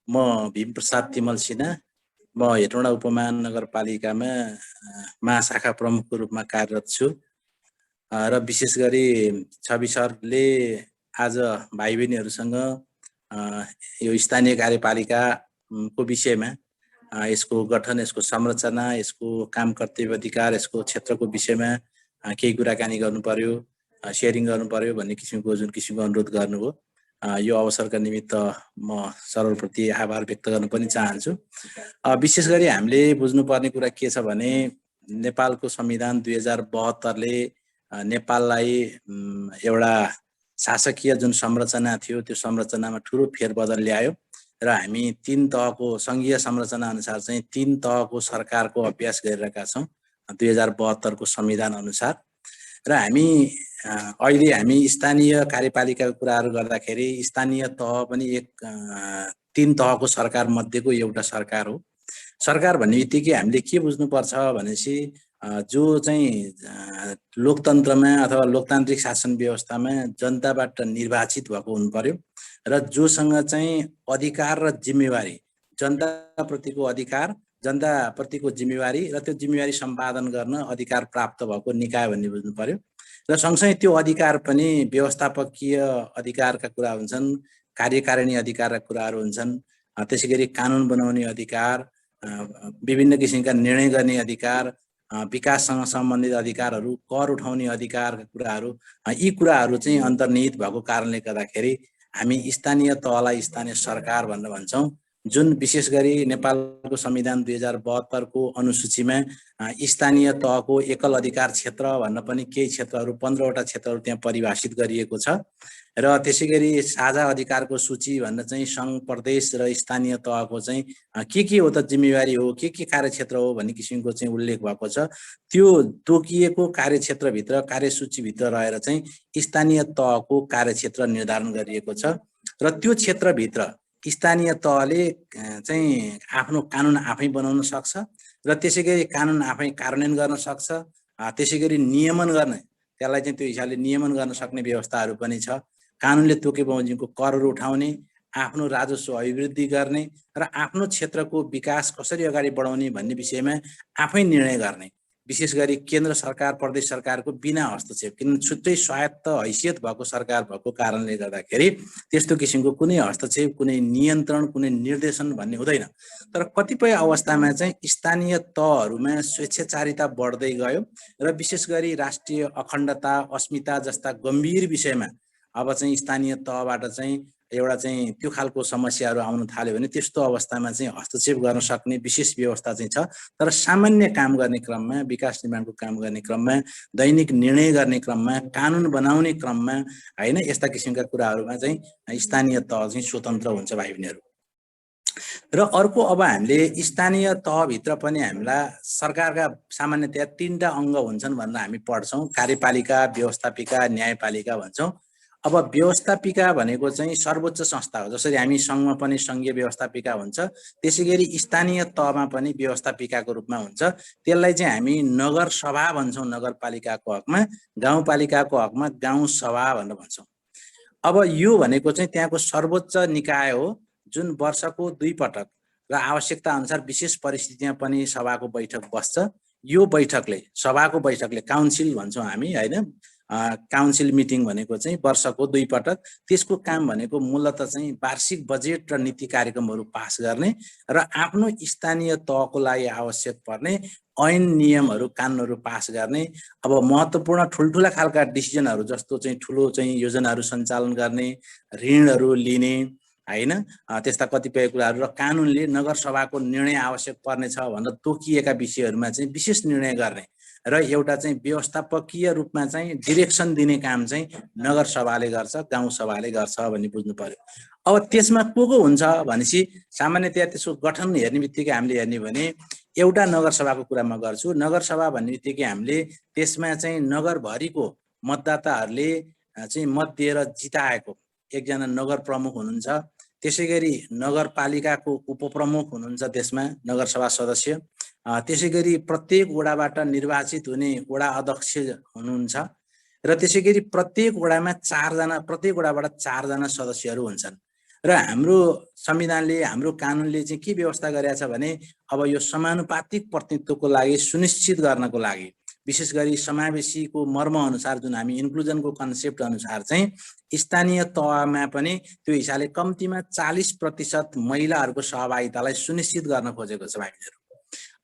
म भीमप्रसाद तिमल सिन्हा। म हेटौँडा उपमहानगरपालिकामा महाशाखा प्रमुखको रूपमा कार्यरत छु र विशेष गरी छवि सरले आज भाइ बहिनीहरूसँग यो स्थानीय कार्यपालिकाको विषयमा यसको गठन, यसको संरचना, यसको काम कर्तव्य अधिकार, यसको क्षेत्रको विषयमा केही कुराकानी गर्नु पर्यो, सेयरिङ गर्नु पर्यो भन्ने किसिमको जुन किसिमको अनुरोध गर्नुभयो, यो अवसरका निमित्त म सर्वप्रति आभार व्यक्त गर्न पनि चाहन्छु। विशेष गरी हामीले बुझ्नुपर्ने कुरा के छ भने नेपालको संविधान 2072ले नेपाललाई एउटा शासकीय जुन संरचना थियो त्यो संरचनामा ठुलो फेरबदल ल्यायो र हामी 3 तहको संघीय संरचना अनुसार चाहिँ 3 तहको सरकारको अभ्यास गरिरहेका छौँ 2072को संविधान अनुसार। र हामी अहिले हामी स्थानीय कार्यपालिकाको कुराहरू गर्दाखेरि स्थानीय तह पनि एक 3 तहको सरकार मध्येको एउटा सरकार हो। सरकार भन्ने बित्तिकै हामीले के बुझ्नुपर्छ भनेपछि जो चाहिँ लोकतन्त्रमा अथवा लोकतान्त्रिक शासन व्यवस्थामा जनताबाट निर्वाचित भएको हुनु पर्यो र जोसँग चाहिँ अधिकार र जिम्मेवारी, जनताप्रतिको अधिकार, जनताप्रतिको जिम्मेवारी र त्यो जिम्मेवारी सम्पादन गर्न अधिकार प्राप्त भएको निकाय भन्ने बुझ्नु पर्यो। र सँगसँगै त्यो अधिकार पनि व्यवस्थापकीय अधिकारका कुरा हुन्छन्, कार्यकारिणी अधिकारका कुराहरू हुन्छन्, त्यसैगरी कानुन बनाउने अधिकार, विभिन्न किसिमका निर्णय गर्ने अधिकार, विकाससँग सम्बन्धित अधिकारहरू, कर उठाउने अधिकारका कुराहरू, यी कुराहरू चाहिँ अन्तर्निहित भएको कारणले गर्दाखेरि हामी स्थानीय तहलाई स्थानीय सरकार भनेर भन्छौँ। जुन विशेष गरी नेपालको संविधान 2072को अनुसूचीमा स्थानीय तहको एकल अधिकार क्षेत्र भन्न पनि केही क्षेत्रहरू 15वटा क्षेत्रहरू त्यहाँ परिभाषित गरिएको छ र त्यसैगरी साझा अधिकारको सूची भन्न चाहिँ सङ्घ, प्रदेश र स्थानीय तहको चाहिँ के हो त जिम्मेवारी हो, के कार्यक्षेत्र हो भन्ने किसिमको चाहिँ उल्लेख भएको छ। त्यो तोकिएको कार्यक्षेत्रभित्र, कार्यसूचीभित्र रहेर चाहिँ स्थानीय तहको कार्यक्षेत्र निर्धारण गरिएको छ र त्यो क्षेत्रभित्र स्थानीय तहले चाहिँ आफ्नो कानुन आफै बनाउन सक्छ र त्यसैगरी कानुन आफै कार्यान्वयन गर्न सक्छ, त्यसैगरी नियमन गर्ने, त्यसलाई चाहिँ त्यो हिसाबले नियमन गर्न सक्ने व्यवस्थाहरू पनि छ। कानुनले तोके बमोजिमको करहरू उठाउने, आफ्नो राजस्व अभिवृद्धि गर्ने र आफ्नो क्षेत्रको विकास कसरी अगाडि बढाउने भन्ने विषयमा आफै निर्णय गर्ने, विशेष गरी केन्द्र सरकार, प्रदेश सरकारको बिना हस्तक्षेप, किनभने छुट्टै स्वायत्त हैसियत भएको सरकार भएको कारणले गर्दाखेरि त्यस्तो किसिमको कुनै हस्तक्षेप, कुनै नियन्त्रण, कुनै निर्देशन भन्ने हुँदैन। तर कतिपय अवस्थामा चाहिँ स्थानीय तहहरूमा स्वेच्छाचारिता बढ्दै गयो र विशेष गरी राष्ट्रिय अखण्डता, अस्मिता जस्ता गम्भीर विषयमा अब चाहिँ स्थानीय तहबाट चाहिँ एउटा चाहिँ त्यो खालको समस्याहरू आउन थाल्यो भने त्यस्तो अवस्थामा चाहिँ हस्तक्षेप गर्न सक्ने विशेष व्यवस्था चाहिँ छ। तर सामान्य काम गर्ने क्रममा, विकास निर्माणको काम गर्ने क्रममा, दैनिक निर्णय गर्ने क्रममा, कानुन बनाउने क्रममा हैन, यस्ता किसिमका कुराहरूमा चाहिँ स्थानीय तह चाहिँ स्वतन्त्र हुन्छ भाइ बहिनीहरू। र अर्को अब हामीले स्थानीय तहभित्र पनि हामीलाई सरकारका सामान्यतया 3टा अङ्ग हुन्छन् भनेर हामी पढ्छौँ। कार्यपालिका, व्यवस्थापिका, न्यायपालिका भन्छौँ। अब व्यवस्थापिका भनेको चाहिँ सर्वोच्च संस्था हो। जसरी हामी सङ्घमा पनि सङ्घीय व्यवस्थापिका हुन्छ, त्यसैगरी स्थानीय तहमा पनि व्यवस्थापिकाको रूपमा हुन्छ। त्यसलाई चाहिँ हामी नगर सभा भन्छौँ नगरपालिकाको हकमा, गाउँपालिकाको हकमा गाउँ सभा भनेर भन्छौँ। अब यो भनेको चाहिँ त्यहाँको सर्वोच्च निकाय हो जुन वर्षको 2 पटक र आवश्यकता अनुसार विशेष परिस्थितिमा पनि सभाको बैठक बस्छ। यो बैठकले, सभाको बैठकले, काउन्सिल भन्छौँ हामी हैन, काउन्सिल मिटिङ भनेको चाहिँ वर्षको 2 पटक, त्यसको काम भनेको मूलतः चाहिँ वार्षिक बजेट र नीति कार्यक्रमहरू पास गर्ने र आफ्नो स्थानीय तहको लागि आवश्यक पर्ने ऐन, नियमहरू, कानुनहरू पास गर्ने। अब महत्त्वपूर्ण ठुल्ठुला खालका डिसिजनहरू जस्तो चाहिँ ठुलो चाहिँ योजनाहरू सञ्चालन गर्ने, ऋणहरू लिने हैन, त्यस्ता कतिपय कुराहरू र कानुनले नगरसभाको निर्णय आवश्यक पर्नेछ भनेर तोकिएका विषयहरूमा चाहिँ विशेष निर्णय गर्ने र एउटा चाहिँ व्यवस्थापकीय रूपमा चाहिँ डिरेक्सन दिने काम चाहिँ नगरसभाले गर्छ, गाउँसभाले गर्छ भन्ने बुझ्नु पर्यो। अब त्यसमा को हुन्छ भनेपछि सामान्यतया त्यसको गठन हेर्ने बित्तिकै हामीले हेर्ने भने एउटा नगरसभाको कुरा म गर्छु। नगरसभा भन्ने बित्तिकै हामीले त्यसमा चाहिँ नगरभरिको मतदाताहरूले चाहिँ मत दिएर जिताएको एकजना नगर प्रमुख हुनुहुन्छ, त्यसैगरी नगरपालिकाको उपप्रमुख हुनुहुन्छ, त्यसमा नगरसभा सदस्य, त्यसैगरी प्रत्येक वडाबाट निर्वाचित हुने वडा अध्यक्ष हुनुहुन्छ र त्यसैगरी प्रत्येक वडामा 4 जना, प्रत्येक वडाबाट 4 जना सदस्यहरू हुन्छन् र हाम्रो संविधानले हाम्रो कानुनले चाहिँ के व्यवस्था गरेछ भने अब यो समानुपातिक प्रतिनिधित्वको लागि सुनिश्चित गर्नको लागि विशेष गरी समावेशीको मर्म अनुसार जुन हामी इन्क्लुजनको कन्सेप्ट अनुसार चाहिँ स्थानीय तहमा पनि त्यो हिसाबले कम्तीमा 40% महिलाहरूको सहभागितालाई सुनिश्चित गर्न खोजेको छ हामीहरू।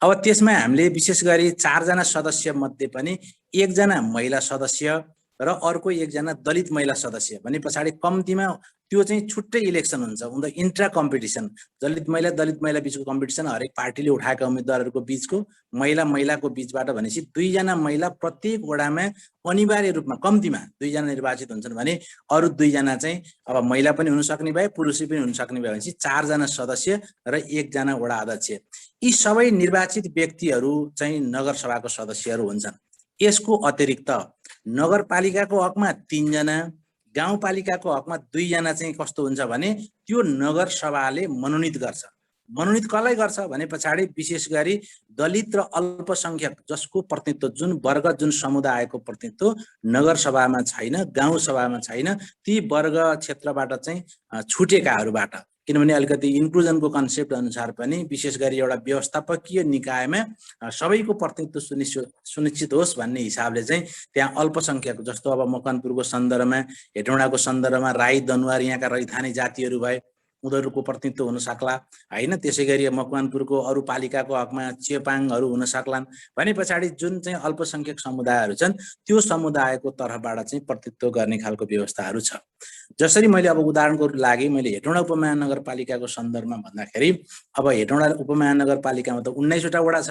अब त्यसमा हामीले विशेष गरी 4 जना सदस्य मध्ये पनि 1 जना महिला सदस्य र अर्को 1 जना दलित महिला सदस्य भने पछाडि कम्तीमा त्यो चाहिँ छुट्टै इलेक्सन हुन्छ उन द इन्ट्रा कम्पिटिसन दलित महिला बिचको कम्पिटिसन हरेक पार्टीले उठाएका उम्मेदवारहरूको बिचको महिलाको बिचबाट भनेपछि 2 जना महिला प्रत्येक वडामा अनिवार्य रूपमा कम्तीमा 2 जना निर्वाचित हुन्छन् भने अरु 2 जना चाहिँ अब महिला पनि हुन सक्ने भए पुरुष पनि हुन सक्ने भए भनेपछि 4 जना सदस्य र 1 जना वडा अध्यक्ष यी सबै निर्वाचित व्यक्तिहरू चाहिँ नगरसभाको सदस्यहरू हुन्छन्। यसको अतिरिक्त नगरपालिकाको हकमा 3 जना गाउँपालिकाको हकमा 2 जना चाहिँ कस्तो हुन्छ भने त्यो नगरसभाले मनोनित गर्छ। मनोनित कसलाई गर्छ भने पछाडि विशेष गरी दलित र अल्पसंख्यक जसको प्रतिनिधित्व जुन वर्ग जुन समुदायको प्रतिनिधित्व नगरसभामा छैन गाउँसभामा छैन ती वर्ग क्षेत्रबाट चाहिँ छुटेकाहरूबाट किनभने अलिकति इन्क्लुजनको कन्सेप्ट अनुसार पनि विशेष गरी एउटा व्यवस्थापकीय निकायमा सबैको प्रतिनिधित्व सुनिश्चित होस् भन्ने हिसाबले चाहिँ त्यहाँ अल्पसंख्यक जस्तो अब मकवानपुरको सन्दर्भमा हेटौडाको सन्दर्भमा राई दनुवार यहाँका रैथाने जातिहरू भए उनीहरूको प्रतिनिधित्व हुन सक्ला हैन। त्यसैगरी मकवानपुरको अरु पालिकाको हकमा चेपाङहरू हुन सक्लान् भने पछाडि जुन चाहिँ अल्पसंख्यक समुदायहरू छन् त्यो समुदायको तर्फबाट चाहिँ प्रतिनिधित्व गर्ने खालको व्यवस्थाहरू छ। जसरी मैले अब उदाहरणको लागि मैले हेटौडा उपमहानगरपालिकाको सन्दर्भमा भन्दाखेरि अब हेटौडा उपमहानगरपालिकामा त 19 वटा वडा छ।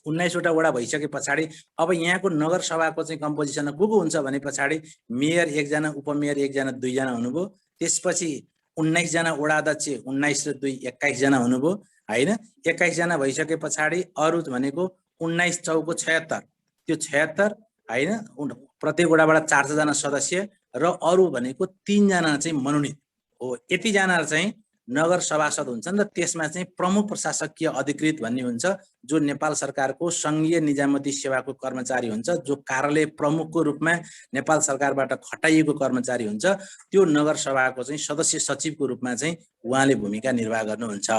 19 वटा वडा भइसके पछाडि अब यहाँको नगरसभाको चाहिँ कम्पोजिसन को हुन्छ भने पछाडि मेयर 1 जना उपमेयर 1 जना 2 जना हुनुभयो। त्यसपछि 19 जना वडा अध्यक्ष 19 र 2 21 जना हुनुभयो हैन। 21 जना भइसके पछाडि अरु भनेको 19 चौको 76 त्यो 76 हैन। प्रत्येक वडाबाट 4 जना सदस्य र अरु भनेको 3 जना चाहिँ मनोनित हो। यति जना चाहिँ नगर सभासद हुन्छन् र त्यसमा चाहिँ प्रमुख प्रशासकीय अधिकृत भन्ने हुन्छ जो नेपाल सरकारको संघीय निजामती सेवाको कर्मचारी हुन्छ जो कार्यालय प्रमुखको रूपमा नेपाल सरकारबाट खटाइएको कर्मचारी हुन्छ। त्यो नगर सभाको चाहिँ सदस्य सचिवको रूपमा चाहिँ उहाँले भूमिका निर्वाह गर्नुहुन्छ।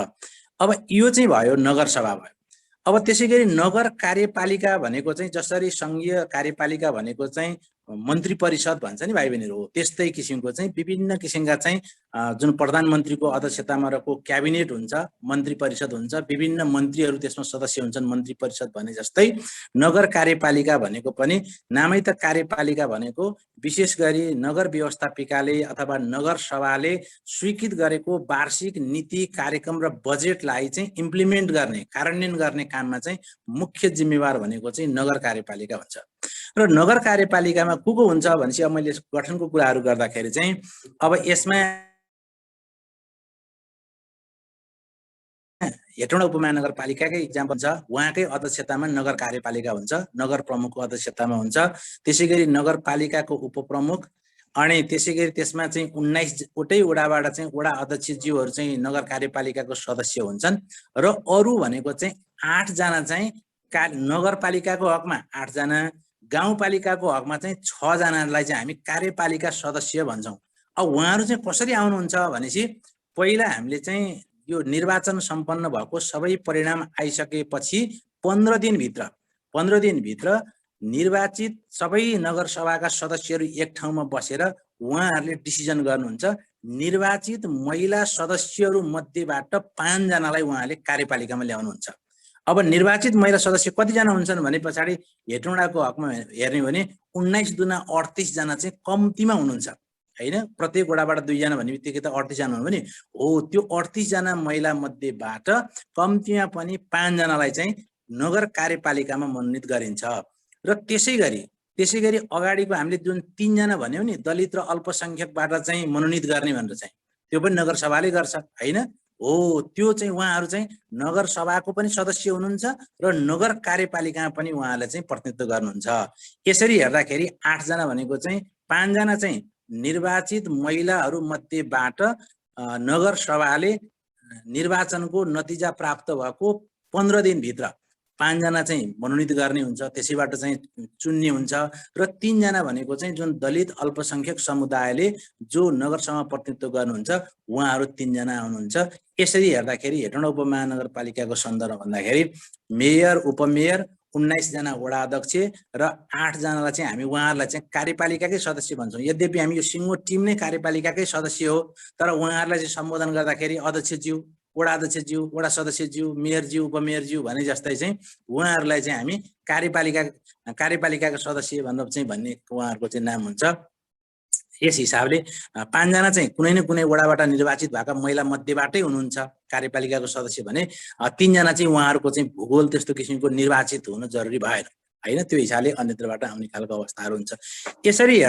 अब यो चाहिँ भयो नगर सभा भयो। अब त्यसैगरी नगर कार्यपालिका भनेको चाहिँ जसरी संघीय कार्यपालिका भनेको चाहिँ मन्त्री परिषद भन्छ नि भाइ बहिनीहरु हो त्यस्तै किसिमको चाहिँ विभिन्न किसिमका चाहिँ जुन प्रधानमन्त्रीको अध्यक्षतामा रहेको क्याबिनेट हुन्छ मन्त्री परिषद हुन्छ विभिन्न मन्त्रीहरू त्यसमा सदस्य हुन्छन् मन्त्री परिषद भने जस्तै नगर कार्यपालिका भनेको पनि नामै त कार्यपालिका भनेको विशेष गरी नगर व्यवस्थापिकाले अथवा नगर सभाले स्वीकृत गरेको वार्षिक नीति कार्यक्रम र बजेटलाई चाहिँ इम्प्लिमेन्ट गर्ने कार्यान्वयन गर्ने काममा चाहिँ मुख्य जिम्मेवार भनेको चाहिँ नगर कार्यपालिका हुन्छ। र नगर कार्यपालिकामा को हुन्छ भनेपछि अब मैले गठनको कुराहरू गर्दाखेरि चाहिँ अब यसमा हेटौडा उपमहानगरपालिकाकै इक्जाम्पल छ। उहाँकै अध्यक्षतामा नगर कार्यपालिका हुन्छ नगर प्रमुखको अध्यक्षतामा हुन्छ। त्यसैगरी नगरपालिकाको उपप्रमुख अनि त्यसैगरी त्यसमा चाहिँ 19 वटै वडाबाट चाहिँ वडा अध्यक्षज्यूहरू चाहिँ नगर कार्यपालिकाको सदस्य हुन्छन् र अरु भनेको चाहिँ 8 जना चाहिँ नगरपालिकाको हकमा 8 जना गाउँपालिकाको हकमा चाहिँ 6 जनालाई चाहिँ हामी कार्यपालिका सदस्य भन्छौं। अब उहाँहरू चाहिँ कसरी आउनुहुन्छ भनेपछि पहिला हामीले चाहिँ यो निर्वाचन सम्पन्न भएको सबै परिणाम आइसकेपछि 15 दिनभित्र निर्वाचित सबै नगरसभाका सदस्यहरू एक ठाउँमा बसेर उहाँहरूले डिसिजन गर्नुहुन्छ। निर्वाचित महिला सदस्यहरू मध्येबाट 5 जनालाई उहाँले कार्यपालिकामा ल्याउनुहुन्छ। अब निर्वाचित महिला सदस्य कति जना हुन्छन् भने पछाडि हेटौडाको हकमा हेर्ने भने 19 दुना 38 जना चाहिँ कम्तीमा हुनुहुन्छ हैन। प्रत्येक वडाबाट 2 जना भन्ने बित्तिकै त 38 जना हुनु भने हो त्यो 38 जना महिला मध्येबाट कम्तीमा पनि 5 जनालाई चाहिँ नगर कार्यपालिकामा मनोनित गरिन्छ। र त्यसैगरी अगाडिको हामीले जुन 3 जना भन्यौ नि दलित र अल्पसंख्यकबाट चाहिँ मनोनित गर्ने भनेर चाहिँ त्यो पनि नगरसभाले गर्छ हैन हो। त्यो चाहिँ उहाँहरू चाहिँ नगर सभाको पनि सदस्य हुनुहुन्छ र नगर कार्यपालिकामा पनि उहाँले चाहिँ प्रतिनिधित्व गर्नुहुन्छ। यसरी हेर्दाखेरि 8 जना भनेको चाहिँ 5 जना चाहिँ निर्वाचित महिलाहरू मध्येबाट नगर सभाले निर्वाचनको नतिजा प्राप्त भएको 15 दिनभित्र 5 जना चाहिँ मनोनित गर्ने हुन्छ, त्यसैबाट चाहिँ चुन्ने हुन्छ र 3 जना भनेको चाहिँ जुन दलित अल्पसंख्यक समुदायले जो नगरसभा प्रतिनिधित्व गर्नुहुन्छ उहाँहरू 3 जना आउनुहुन्छ। यसरी हेर्दाखेरि हेटौँडा उपमहानगरपालिकाको सन्दर्भ भन्दाखेरि मेयर, उपमेयर, 19 जना वडा अध्यक्ष र 8 जनालाई चाहिँ हामी उहाँहरूलाई चाहिँ कार्यपालिकाकै सदस्य भन्छौँ। यद्यपि हामी यो सिङ्गो टिम नै कार्यपालिकाकै सदस्य हो, तर उहाँहरूलाई चाहिँ सम्बोधन गर्दाखेरि अध्यक्षज्यू, वडा अध्यक्षज्यू, वडा सदस्यज्यू, मेयरज्यू, उपमेयरज्यू भने जस्तै चाहिँ उहाँहरूलाई चाहिँ हामी कार्यपालिकाको सदस्य भन्ने उहाँहरूको चाहिँ नाम हुन्छ। यस हिसाबले 5 जना चाहिँ कुनै न कुनै वडाबाट निर्वाचित भएका महिला मध्येबाटै हुनुहुन्छ कार्यपालिकाको सदस्य भने 3 जना चाहिँ उहाँहरूको चाहिँ भूगोल त्यस्तो किसिमको निर्वाचित हुन जरुरी भएन हैन। त्यो हिसाबले अन्यत्रबाट आउने खालको अवस्थाहरू हुन्छ। यसरी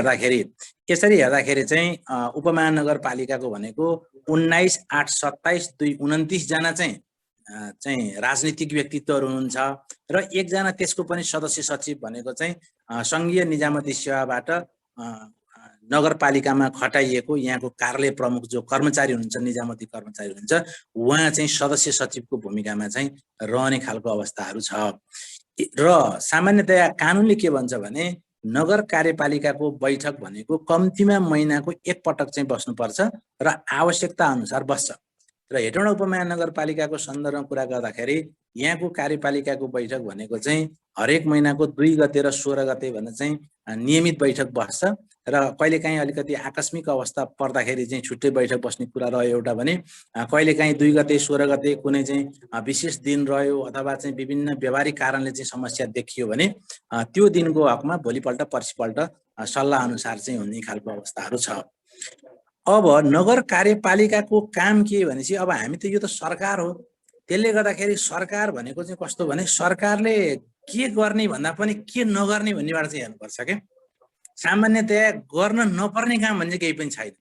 हेर्दाखेरि चाहिँ उपमहानगरपालिकाको भनेको 19 8 27 2 29 जना चाहिँ राजनीतिक व्यक्तित्वहरू हुनुहुन्छ र 1 जना त्यसको पनि सदस्य सचिव भनेको चाहिँ संघीय निजामती सेवाबाट नगरपालिकामा खटाइएको यहाँको कार्यालय प्रमुख जो कर्मचारी हुनुहुन्छ, निजामती कर्मचारी हुनुहुन्छ, उहाँ चाहिँ सदस्य सचिवको भूमिकामा चाहिँ रहने खालको अवस्थाहरू छ। र सामान्यतया कानुनले के भन्छ भने नगर कार्यपालिकाको बैठक भनेको कम्तीमा महिनाको 1 पटक चाहिँ बस्नुपर्छ र आवश्यकता अनुसार बस्छ। र हेटौँडा उपमहानगरपालिकाको सन्दर्भमा कुरा गर्दाखेरि यहाँको कार्यपालिकाको बैठक भनेको चाहिँ हरेक महिनाको 2 गते र 16 गते भनेर चाहिँ नियमित बैठक बस्छ र कहिलेकाहीँ अलिकति आकस्मिक अवस्था पर्दाखेरि चाहिँ छुट्टै बैठक बस्ने कुरा रह्यो एउटा भने, कहिलेकाहीँ 2 गते 16 गते कुनै चाहिँ विशेष दिन रह्यो अथवा चाहिँ विभिन्न व्यवहारिक कारणले चाहिँ समस्या देखियो भने त्यो दिनको हकमा भोलिपल्ट पर्सिपल्ट सल्लाह अनुसार चाहिँ हुने खालको अवस्थाहरू छ। अब नगर कार्यपालिकाको काम के भनेपछि अब हामी त यो त सरकार हो, त्यसले गर्दाखेरि सरकार भनेको चाहिँ कस्तो भने सरकारले के गर्ने भन्दा पनि के नगर्ने भन्नेबाट चाहिँ हेर्नुपर्छ के। सामान्यतया गर्न नपर्ने काम भन्ने केही पनि छैन।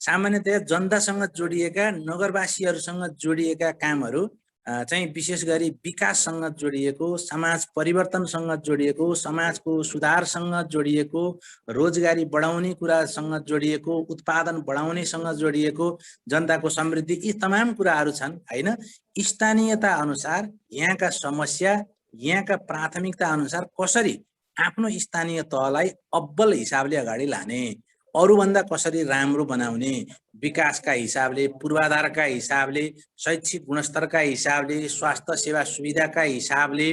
सामान्यतया जनतासँग जोडिएका नगरवासीहरूसँग जोडिएका कामहरू चाहिँ विशेष गरी विकाससँग जोडिएको, समाज परिवर्तनसँग जोडिएको, समाजको सुधारसँग जोडिएको, रोजगारी बढाउने कुरासँग जोडिएको, उत्पादन बढाउनेसँग जोडिएको, जनताको समृद्धि, यी तमाम कुराहरू छन् हैन। स्थानीयता अनुसार यहाँका समस्या, यहाँका प्राथमिकता अनुसार कसरी आफ्नो स्थानीय तहलाई अब्बल हिसाबले अगाडि लाने, अरूभन्दा कसरी राम्रो बनाउने, विकासका हिसाबले, पूर्वाधारका हिसाबले, शैक्षिक गुणस्तरका हिसाबले, स्वास्थ्य सेवा सुविधाका हिसाबले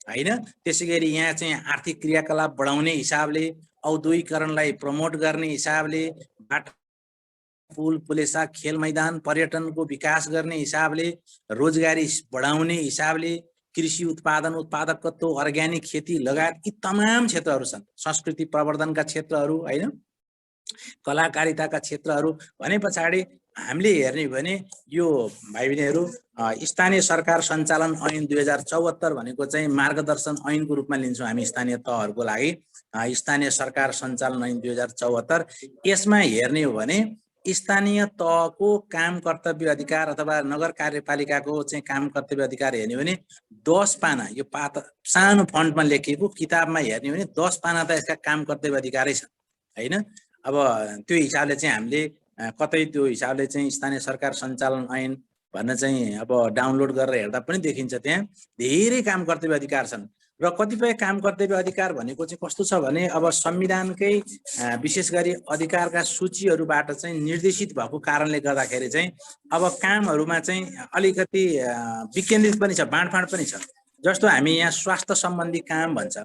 हैन, त्यसैगरी यहाँ चाहिँ आर्थिक क्रियाकलाप बढाउने हिसाबले, औद्योगिकरणलाई प्रमोट गर्ने हिसाबले, बाटो, पुल, पुलेसा, खेल मैदान, पर्यटनको विकास गर्ने हिसाबले, रोजगारी बढाउने हिसाबले, कृषि उत्पादन, उत्पादकत्व, अर्ग्यानिक खेती लगायत यी तमाम क्षेत्रहरू छन्। संस्कृति प्रवर्धनका क्षेत्रहरू हैन, कलाकारिताका क्षेत्रहरू भने पछाडि हामीले हेर्ने भने यो भाइ बहिनीहरू स्थानीय सरकार सञ्चालन ऐन 2074 भनेको चाहिँ मार्गदर्शन ऐनको रूपमा लिन्छौँ हामी स्थानीय तहहरूको लागि। स्थानीय सरकार सञ्चालन ऐन 2074 यसमा हेर्ने हो भने स्थानीय तहको काम कर्तव्य अधिकार अथवा नगर कार्यपालिकाको चाहिँ काम कर्तव्य अधिकार हेर्ने हो भने 10 पाना, यो सानो फन्टमा लेखिएको किताबमा हेर्ने हो भने 10 पाना त यसका काम कर्तव्य अधिकारै छ हैन। अब त्यो हिसाबले चाहिँ हामीले कतै त्यो हिसाबले चाहिँ स्थानीय सरकार सञ्चालन ऐन भन्न चाहिँ अब डाउनलोड गरेर हेर्दा पनि देखिन्छ त्यहाँ धेरै काम कर्तव्य अधिकार छन्। र कतिपय काम कर्तव्य अधिकार भनेको चाहिँ कस्तो छ भने अब संविधानकै विशेष गरी अधिकारका सूचीहरूबाट चाहिँ निर्देशित भएको कारणले गर्दाखेरि चाहिँ अब कामहरूमा चाहिँ अलिकति विकेन्द्रित पनि छ, बाँडफाँड पनि छ। जस्तो हामी यहाँ स्वास्थ्य सम्बन्धी काम भन्छ।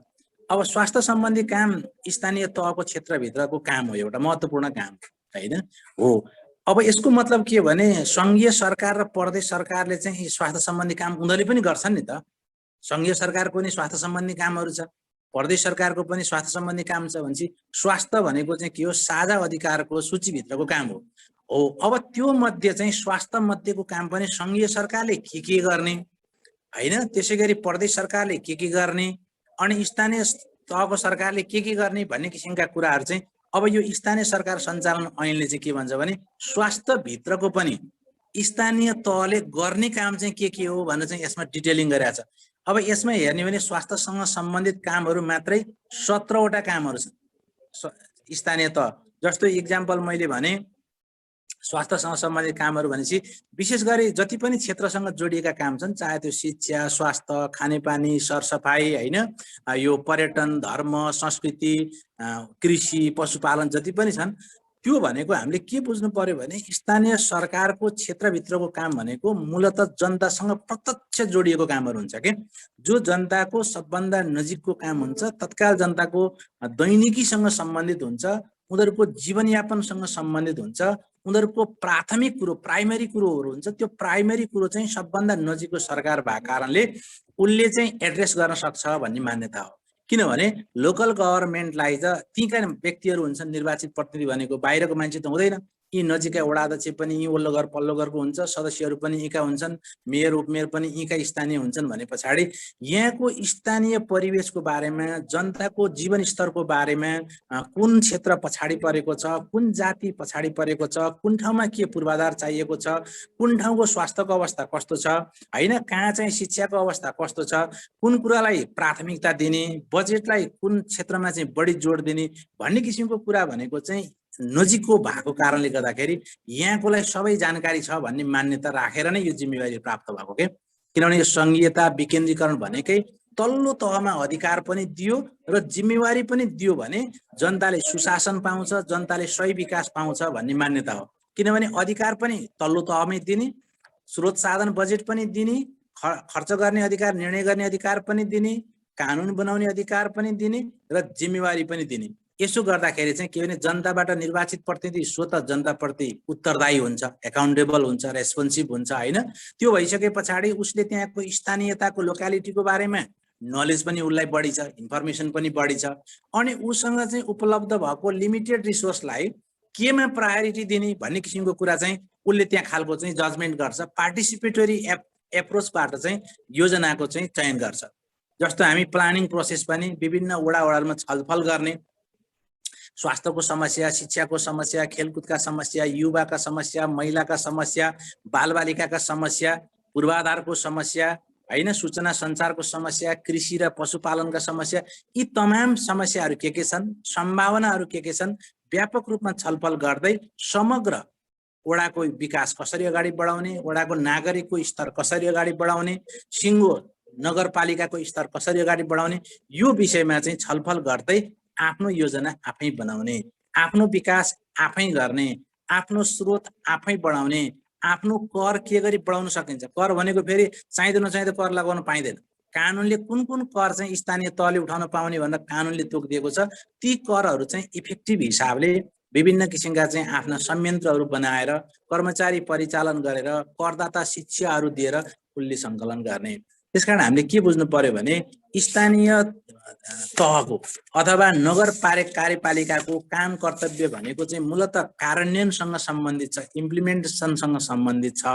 अब स्वास्थ्य सम्बन्धी काम स्थानीय तहको क्षेत्रभित्रको काम हो, एउटा महत्त्वपूर्ण काम हैन हो। अब यसको मतलब के भने संघीय सरकार र प्रदेश सरकारले चाहिँ स्वास्थ्य सम्बन्धी काम उनीहरूले पनि गर्छन् नि त। संघीय सरकारको पनि स्वास्थ्य सम्बन्धी कामहरू छ, प्रदेश सरकारको पनि स्वास्थ्य सम्बन्धी काम छ भनेपछि स्वास्थ्य भनेको चाहिँ के हो, साझा अधिकारको सूचीभित्रको काम हो। अब त्यो मध्ये चाहिँ स्वास्थ्य मध्येको काम पनि संघीय सरकारले के गर्ने हैन, त्यसैगरी प्रदेश सरकारले के गर्ने अनि स्थानीय तहको सरकारले के गर्ने भन्ने किसिमका कुराहरू चाहिँ अब यो स्थानीय सरकार सञ्चालन ऐनले चाहिँ के भन्छ भने स्वास्थ्य भित्रको पनि स्थानीय तहले गर्ने काम चाहिँ के हो भनेर चाहिँ यसमा डिटेलिङ गरेको छ। अब यसमा हेर्ने भने स्वास्थ्यसँग सम्बन्धित कामहरू मात्रै 17 वटा कामहरू छन् स्थानीय तह। जस्तो इक्जाम्पल मैले भने स्वास्थ्यसँग सम्बन्धित कामहरू भनेपछि विशेष गरी जति पनि क्षेत्रसँग जोडिएका काम छन्, चाहे त्यो शिक्षा, स्वास्थ्य, खानेपानी, सरसफाइ, होइन, यो पर्यटन, धर्म, संस्कृति, कृषि, पशुपालन जति पनि छन्, त्यो भनेको हामीले के बुझ्नु पर्यो भने स्थानीय सरकारको क्षेत्रभित्रको काम भनेको मूलतः जनतासँग प्रत्यक्ष जोडिएको कामहरू हुन्छ के, जो जनताको सबभन्दा नजिकको काम हुन्छ, तत्काल जनताको दैनिकीसँग सम्बन्धित हुन्छ, उनीहरूको जीवनयापनसँग सम्बन्धित हुन्छ, उनीहरूको प्राथमिक कुरो, प्राइमेरी कुरोहरू हुन्छ। त्यो प्राइमेरी कुरो चाहिँ सबभन्दा नजिकको सरकार भएको कारणले उसले चाहिँ एड्रेस गर्न सक्छ भन्ने मान्यता हो। किनभने लोकल गभर्नमेन्टलाई त तीका व्यक्तिहरू हुन्छन्, निर्वाचित प्रतिनिधि भनेको बाहिरको मान्छे त हुँदैन। यी नजिकै वडा अध्यक्ष पनि यी वल्लो घर पल्लो घरको हुन्छ, सदस्यहरू पनि यीका हुन्छन्, मेयर उपमेयर पनि यीका स्थानीय हुन्छन् भने पछाडि यहाँको स्थानीय परिवेशको बारेमा, जनताको जीवन स्तरको बारेमा, कुन क्षेत्र पछाडि परेको छ, कुन जाति पछाडि परेको छ, कुन ठाउँमा के पूर्वाधार चाहिएको छ, कुन ठाउँको स्वास्थ्यको अवस्था कस्तो छ, होइन, कहाँ चाहिँ शिक्षाको अवस्था कस्तो छ, कुन कुरालाई प्राथमिकता दिने, बजेटलाई कुन क्षेत्रमा चाहिँ बढी जोड दिने भन्ने किसिमको कुरा भनेको चाहिँ नजिकको भएको कारणले गर्दाखेरि यहाँकोलाई सबै जानकारी छ भन्ने मान्यता राखेर नै यो जिम्मेवारी प्राप्त भएको के। किनभने यो संघीयता विकेन्द्रीकरण भनेकै तल्लो तहमा अधिकार पनि दियो र जिम्मेवारी पनि दियो भने जनताले सुशासन पाउँछ, जनताले सही विकास पाउँछ भन्ने मान्यता हो। किनभने अधिकार पनि तल्लो तहमै दिने, स्रोत साधन बजेट पनि दिने, खर्च गर्ने अधिकार, निर्णय गर्ने अधिकार पनि दिने, कानुन बनाउने अधिकार पनि दिने र जिम्मेवारी पनि दिने। यसो गर्दाखेरि चाहिँ के भने जनताबाट निर्वाचित प्रतिनिधि स्वतः जनताप्रति उत्तरदायी हुन्छ, एकाउन्टेबल हुन्छ, रेस्पोन्सिभ हुन्छ, होइन। त्यो भइसके पछाडि उसले त्यहाँको स्थानीयताको, लोकालिटीको बारेमा नलेज पनि उसलाई बढी छ, इन्फर्मेसन पनि बढी छ, अनि उसँग चाहिँ उपलब्ध भएको लिमिटेड रिसोर्सलाई केमा प्रायोरिटी दिने भन्ने किसिमको कुरा चाहिँ उसले त्यहाँ खालको चाहिँ जजमेन्ट गर्छ। पार्टिसिपेटरी एप्रोचबाट चाहिँ योजनाको चाहिँ चयन गर्छ। जस्तो हामी प्लानिङ प्रोसेस पनि विभिन्न वडामा छलफल गर्ने, स्वास्थ्यको समस्या, शिक्षाको समस्या, खेलकुदका समस्या, युवाका समस्या, महिलाका समस्या, बालबालिकाका समस्या, पूर्वाधारको समस्या, होइन, सूचना सञ्चारको समस्या, कृषि र पशुपालनका समस्या, यी तमाम समस्याहरू के छन्, सम्भावनाहरू के छन्, व्यापक रूपमा छलफल गर्दै समग्र वडाको विकास कसरी अगाडि बढाउने, वडाको नागरिकको स्तर कसरी अगाडि बढाउने, सिङ्गो नगरपालिकाको स्तर कसरी अगाडि बढाउने, यो विषयमा चाहिँ छलफल गर्दै आफ्नो योजना आफै बनाउने, आफ्नो विकास आफै गर्ने, आफ्नो स्रोत आफै बढाउने, आफ्नो कर के गरी बढाउन सकिन्छ। कर भनेको फेरि चाहिँदो नचाहिँदो कर लगाउन पाइँदैन। कानुनले कुन कुन कर चाहिँ स्थानीय तहले उठाउन पाउने भनेर कानुनले तोकिदिएको छ। ती करहरू चाहिँ इफेक्टिभ हिसाबले विभिन्न किसिमका चाहिँ आफ्ना संयन्त्रहरू बनाएर, कर्मचारी परिचालन गरेर, करदाता शिक्षाहरू दिएर उसले सङ्कलन गर्ने। त्यसकारण हामीले के बुझ्नु पर्यो भने स्थानीय तहको अथवा नगर कार्यपालिकाको काम कर्तव्य भनेको चाहिँ मूलतः कार्यान्वयनसँग सम्बन्धित छ, इम्प्लिमेन्टेसनसँग सम्बन्धित छ,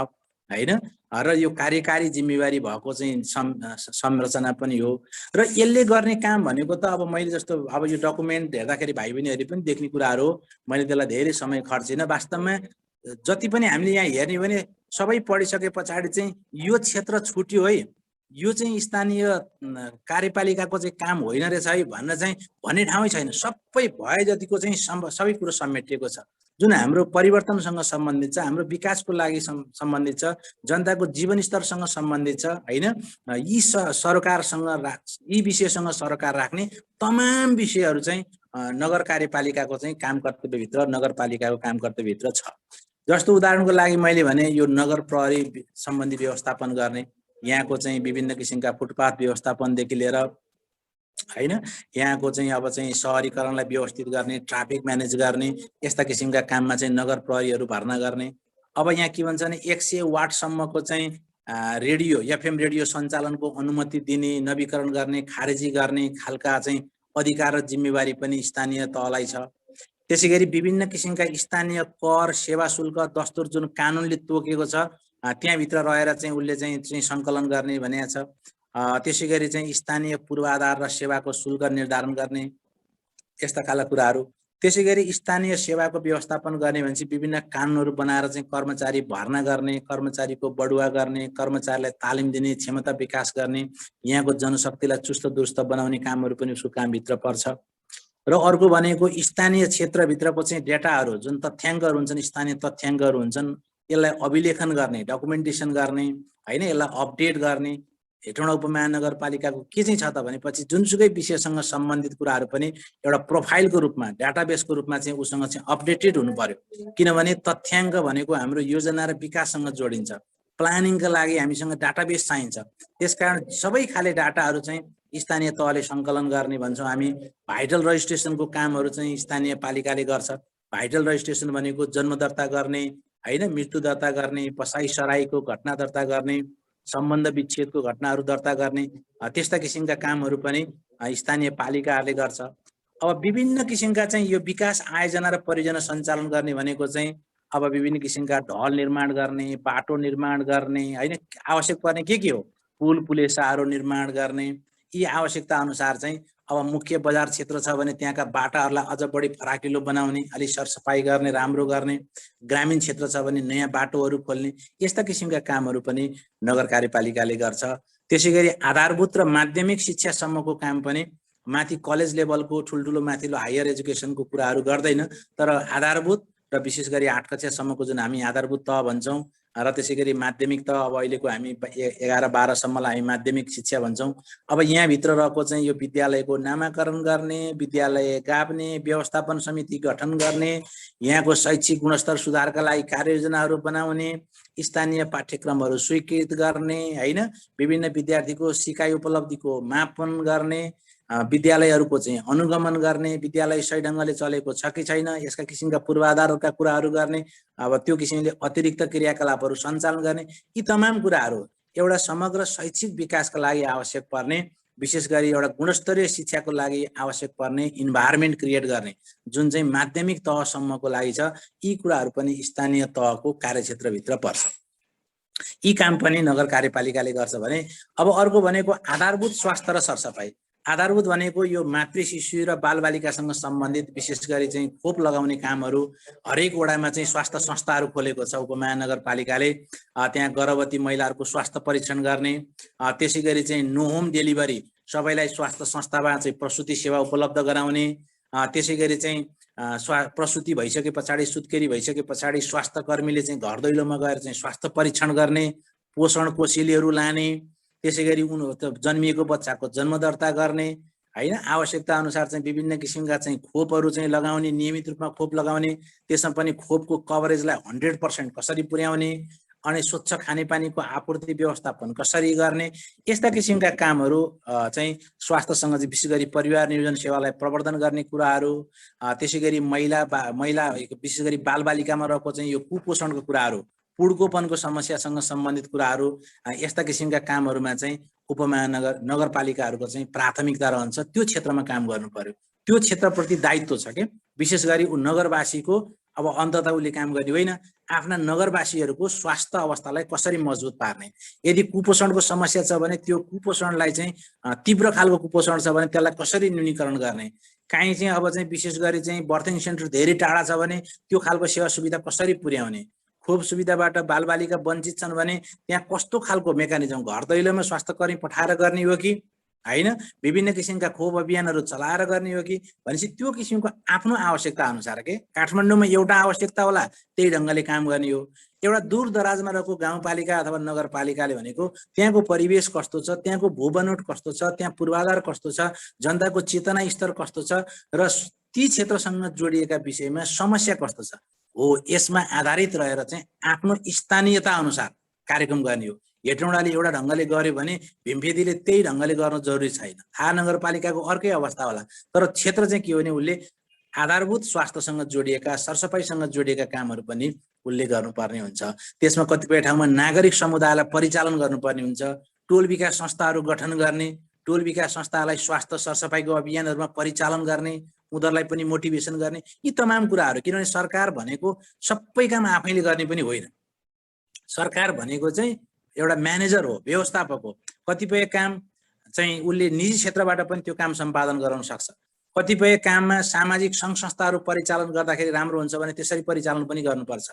होइन। र यो कार्यकारी जिम्मेवारी भएको चाहिँ संरचना पनि हो। र यसले गर्ने काम भनेको त अब मैले जस्तो अब यो डकुमेन्ट हेर्दाखेरि भाइ बहिनीहरूले पनि देख्ने कुराहरू हो। मैले त्यसलाई धेरै समय खर्चिनँ। वास्तवमा जति पनि हामीले यहाँ हेर्ने भने सबै पढिसके पछाडि चाहिँ यो क्षेत्र छुट्यो है, यो चाहिँ स्थानीय कार्यपालिकाको चाहिँ काम होइन रहेछ है भन्न चाहिँ भन्ने ठाउँै छैन। सबै भए जतिको चाहिँ सबै कुरो समेटिएको छ, जुन हाम्रो परिवर्तनसँग सम्बन्धित छ, हाम्रो विकासको लागि सम्बन्धित छ, जनताको जीवनस्तरसँग सम्बन्धित छ, होइन। यी सरकारसँग यी विषयसँग सरकार राख्ने तमाम विषयहरू चाहिँ नगर कार्यपालिकाको चाहिँ काम कर्तव्यभित्र, नगरपालिकाको काम कर्तव्यभित्र छ। जस्तो उदाहरणको लागि मैले भने यो नगर प्रहरी सम्बन्धी व्यवस्थापन गर्ने, यहाँको चाहिँ विभिन्न किसिमका फुटपाथ व्यवस्थापनदेखि लिएर, होइन, यहाँको चाहिँ अब चाहिँ सहरीकरणलाई व्यवस्थित गर्ने, ट्राफिक म्यानेज गर्ने, यस्ता किसिमका काममा चाहिँ नगर प्रहरीहरू भर्ना गर्ने। अब यहाँ के भन्छ भने 100 वाटसम्मको चाहिँ रेडियो, एफएम रेडियो सञ्चालनको अनुमति दिने, नवीकरण गर्ने, खारेजी गर्ने खालका चाहिँ अधिकार र जिम्मेवारी पनि स्थानीय तहलाई छ। त्यसै गरी विभिन्न किसिमका स्थानीय कर, सेवा शुल्क, दस्तुर जुन कानुनले तोकेको छ त्यहाँभित्र रहेर चाहिँ उसले चाहिँ सङ्कलन गर्ने भनेको छ। त्यसै गरी चाहिँ स्थानीय पूर्वाधार र सेवाको शुल्क निर्धारण गर्ने, यस्ता खालका कुराहरू। त्यसै गरी स्थानीय सेवाको व्यवस्थापन गर्ने भनेपछि विभिन्न कानुनहरू बनाएर चाहिँ कर्मचारी भर्ना गर्ने, कर्मचारीको बढुवा गर्ने, कर्मचारीलाई तालिम दिने, क्षमता विकास गर्ने, यहाँको जनशक्तिलाई चुस्त दुरुस्त बनाउने कामहरू पनि उसको कामभित्र पर्छ। र अर्को भनेको स्थानीय क्षेत्रभित्रको चाहिँ डेटाहरू जुन तथ्याङ्कहरू हुन्छन्, स्थानीय तथ्याङ्कहरू हुन्छन्, यसलाई अभिलेखन गर्ने, डकुमेन्टेसन गर्ने हैन, यसलाई अपडेट गर्ने। हेटौँडा उपमहानगरपालिकाको के चाहिँ छ त भनेपछि जुनसुकै विषयसँग सम्बन्धित कुराहरू पनि एउटा प्रोफाइलको रूपमा, डाटाबेसको रूपमा चाहिँ उसँग चाहिँ अपडेटेड हुनु पर्यो। किनभने तथ्याङ्क भनेको हाम्रो योजना र विकाससँग जोडिन्छ। प्लानिङका लागि हामीसँग डाटाबेस चाहिन्छ। त्यसकारण सबै खाले डाटाहरू चाहिँ स्थानीय तहले सङ्कलन गर्ने भन्छौँ हामी। भाइटल रजिस्ट्रेसनको कामहरू चाहिँ स्थानीय पालिकाले गर्छ। भाइटल रजिस्ट्रेसन भनेको जन्म दर्ता गर्ने हैन, मृत्यु दर्ता गर्ने, पसाई सराईको घटना दर्ता गर्ने, सम्बन्ध विच्छेदको घटनाहरू दर्ता गर्ने, त्यस्ता किसिमका कामहरू पनि स्थानीय पालिकाहरूले गर्छ। अब विभिन्न किसिमका चाहिँ यो विकास आयोजना र परियोजना सञ्चालन गर्ने भनेको चाहिँ अब विभिन्न किसिमका ढल निर्माण गर्ने, बाटो निर्माण गर्ने हैन, आवश्यक पर्ने के हो, पुल पुलेसाहरू निर्माण गर्ने। यी आवश्यकता अनुसार चाहिँ अब मुख्य बजार क्षेत्र छ भने त्यहाँका बाटाहरूलाई अझ बढी फराकिलो बनाउने, अलि सरसफाई गर्ने, राम्रो गर्ने। ग्रामीण क्षेत्र छ भने नयाँ बाटोहरू खोल्ने, यस्ता किसिमका कामहरू पनि नगर कार्यपालिकाले गर्छ। त्यसै गरी आधारभूत र माध्यमिक शिक्षासम्मको काम पनि माथि कलेज लेभलको ठुल्ठुलो माथिल्लो हायर एजुकेसनको कुराहरू गर्दैन, तर आधारभूत र विशेष गरी 8 कक्षासम्मको जुन हामी आधारभूत तह भन्छौँ र त्यसै गरी माध्यमिक तह, अब अहिलेको हामी 11-12 सम्मलाई हामी माध्यमिक शिक्षा भन्छौँ। अब यहाँभित्र रहेको चाहिँ यो विद्यालयको नामाकरण गर्ने, विद्यालय गाभ्ने, व्यवस्थापन समिति गठन गर्ने, यहाँको शैक्षिक गुणस्तर सुधारका लागि कार्ययोजनाहरू बनाउने, स्थानीय पाठ्यक्रमहरू स्वीकृत गर्ने हैन, विभिन्न विद्यार्थीको सिकाइ उपलब्धिको मापन गर्ने, विद्यालयहरूको चाहिँ अनुगमन गर्ने, विद्यालय सही ढङ्गले चलेको छ कि छैन यसका किसिमका पूर्वाधारका कुराहरू गर्ने, अब त्यो किसिमले अतिरिक्त क्रियाकलापहरू सञ्चालन गर्ने। यी तमाम कुराहरू एउटा समग्र शैक्षिक विकासका लागि आवश्यक पर्ने, विशेष गरी एउटा गुणस्तरीय शिक्षाको लागि आवश्यक पर्ने इन्भाइरोमेन्ट क्रिएट गर्ने जुन चाहिँ माध्यमिक तहसम्मको लागि छ, यी कुराहरू पनि स्थानीय तहको कार्यक्षेत्रभित्र पर्छ। यी काम पनि नगर कार्यपालिकाले गर्छ भने अब अर्को भनेको आधारभूत स्वास्थ्य र सरसफाइ। आधारभूत भनेको यो मातृ शिशु र बालबालिकासँग सम्बन्धित विशेष गरी चाहिँ खोप लगाउने कामहरू हरेक वडामा चाहिँ स्वास्थ्य संस्थाहरू खोलेको छ उपमहानगरपालिकाले। त्यहाँ गर्भवती महिलाहरूको स्वास्थ्य परीक्षण गर्ने, त्यसै गरी चाहिँ नो होम डेलिभरी सबैलाई स्वास्थ्य संस्थामा चाहिँ प्रसुति सेवा उपलब्ध गराउने, त्यसै गरी चाहिँ प्रसुति भइसके पछाडि, सुत्केरी भइसके पछाडि स्वास्थ्य कर्मीले चाहिँ घर दैलोमा गएर चाहिँ स्वास्थ्य परीक्षण गर्ने, पोषण कोसेलीहरू लाने, त्यसै गरी जन्मिएको बच्चाको जन्म दर्ता गर्ने हैन, आवश्यकता अनुसार चाहिँ विभिन्न किसिमका चाहिँ खोपहरू चाहिँ लगाउने, नियमित रूपमा खोप लगाउने, त्यसमा पनि खोपको कभरेजलाई 100% कसरी पुर्याउने, अनि स्वच्छ खानेपानीको आपूर्ति व्यवस्थापन कसरी गर्ने, यस्ता किसिमका कामहरू चाहिँ स्वास्थ्यसँग चाहिँ विशेष गरी परिवार नियोजन सेवालाई प्रवर्धन गर्ने कुराहरू, त्यसै गरी महिला विशेष गरी बालबालिकामा रहेको चाहिँ यो कुपोषणको कुराहरू, पुड्कोपनको समस्यासँग सम्बन्धित कुराहरू, यस्ता किसिमका कामहरूमा चाहिँ नगरपालिकाहरूको चाहिँ प्राथमिकता रहन्छ। त्यो क्षेत्रमा काम गर्नु पर्यो, त्यो क्षेत्रप्रति दायित्व छ के। विशेष गरी नगरवासीको अब अन्ततः उसले काम गर्ने होइन, आफ्ना नगरवासीहरूको स्वास्थ्य अवस्थालाई कसरी मजबुत पार्ने। यदि कुपोषणको समस्या छ भने त्यो कुपोषणलाई चाहिँ तीव्र खालको कुपोषण छ भने त्यसलाई कसरी न्यूनीकरण गर्ने, काहीँ चाहिँ अब चाहिँ विशेष गरी चाहिँ बर्थिङ सेन्टर धेरै टाढा छ भने त्यो खालको सेवा सुविधा कसरी पुर्याउने, खोप सुविधाबाट बालबालिका वञ्चित छन् भने त्यहाँ कस्तो खालको मेकानिजम, घर दैलोमा स्वास्थ्य कर्मी पठाएर गर्ने हो कि हैन, विभिन्न किसिमका खोप अभियानहरू चलाएर गर्ने हो कि भनेपछि त्यो किसिमको आफ्नो आवश्यकता अनुसार के। काठमाडौँमा एउटा आवश्यकता होला त्यही ढङ्गले काम गर्ने हो। एउटा दूर दराजमा रहेको गाउँपालिका अथवा नगरपालिकाले भनेको त्यहाँको परिवेश कस्तो छ, त्यहाँको भूबनोट कस्तो छ, त्यहाँ पूर्वाधार कस्तो छ, जनताको चेतना स्तर कस्तो छ र ती क्षेत्रसँग जोडिएका विषयमा समस्या कस्तो छ हो, यसमा आधारित रहेर चाहिँ आफ्नो स्थानीयता अनुसार कार्यक्रम गर्ने हो। हेटौँडाले एउटा ढङ्गले गर्यो भने भीमफेदीले त्यही ढङ्गले गर्न जरुरी छैन। थाहा नगरपालिकाको अर्कै अवस्था होला, तर क्षेत्र चाहिँ के हो भने उसले आधारभूत स्वास्थ्यसँग जोडिएका, सरसफाइसँग जोडिएका कामहरू पनि उसले गर्नुपर्ने हुन्छ। त्यसमा कतिपय ठाउँमा नागरिक समुदायलाई परिचालन गर्नुपर्ने हुन्छ, टोल विकास संस्थाहरू गठन गर्ने, टोल विकास संस्थालाई स्वास्थ्य सरसफाइको अभियानहरूमा परिचालन गर्ने, उनीहरूलाई पनि मोटिभेसन गर्ने, यी तमाम कुराहरू। किनभने सरकार भनेको सबै काम आफैले गर्ने पनि होइन। सरकार भनेको चाहिँ एउटा म्यानेजर हो, व्यवस्थापक हो। कतिपय काम चाहिँ उसले निजी क्षेत्रबाट पनि त्यो काम सम्पादन गराउन सक्छ। कतिपय काममा सामाजिक सङ्घ संस्थाहरू परिचालन गर्दाखेरि राम्रो हुन्छ भने त्यसरी परिचालन पनि गर्नुपर्छ।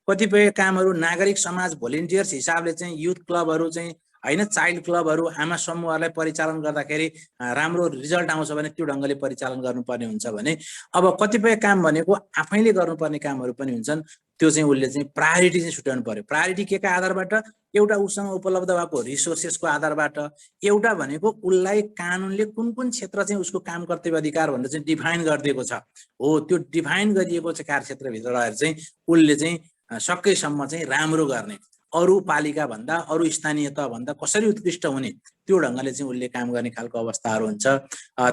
कतिपय कामहरू नागरिक समाज भोलिन्टियर्स हिसाबले चाहिँ युथ क्लबहरू चाहिँ हैन चाइल्ड क्लबहरू आमा समूहहरूलाई परिचालन गर्दाखेरि राम्रो रिजल्ट आउँछ भने त्यो ढङ्गले परिचालन गर्नुपर्ने हुन्छ भने अब कतिपय काम भनेको आफैले गर्नुपर्ने कामहरू पनि हुन्छन् त्यो चाहिँ उसले चाहिँ प्रायोरिटी चाहिँ छुट्याउनु पर्यो प्रायोरिटी के का आधारबाट एउटा उसँग उपलब्ध भएको रिसोर्सेसको आधारबाट एउटा भनेको उसलाई कानुनले कुन कुन क्षेत्र चाहिँ उसको काम कर्तव्य अधिकार भनेर चाहिँ डिफाइन गरिदिएको छ हो त्यो डिफाइन गरिएको चाहिँ कार्यक्षेत्रभित्र रहेर चाहिँ उसले चाहिँ सकेसम्म चाहिँ राम्रो गर्ने अरू पालिका भन्दा अरू स्थानीय तह भन्दा कसरी उत्कृष्ट हुने त्यो ढङ्गले चाहिँ उसले काम गर्ने खालको अवस्थाहरू हुन्छ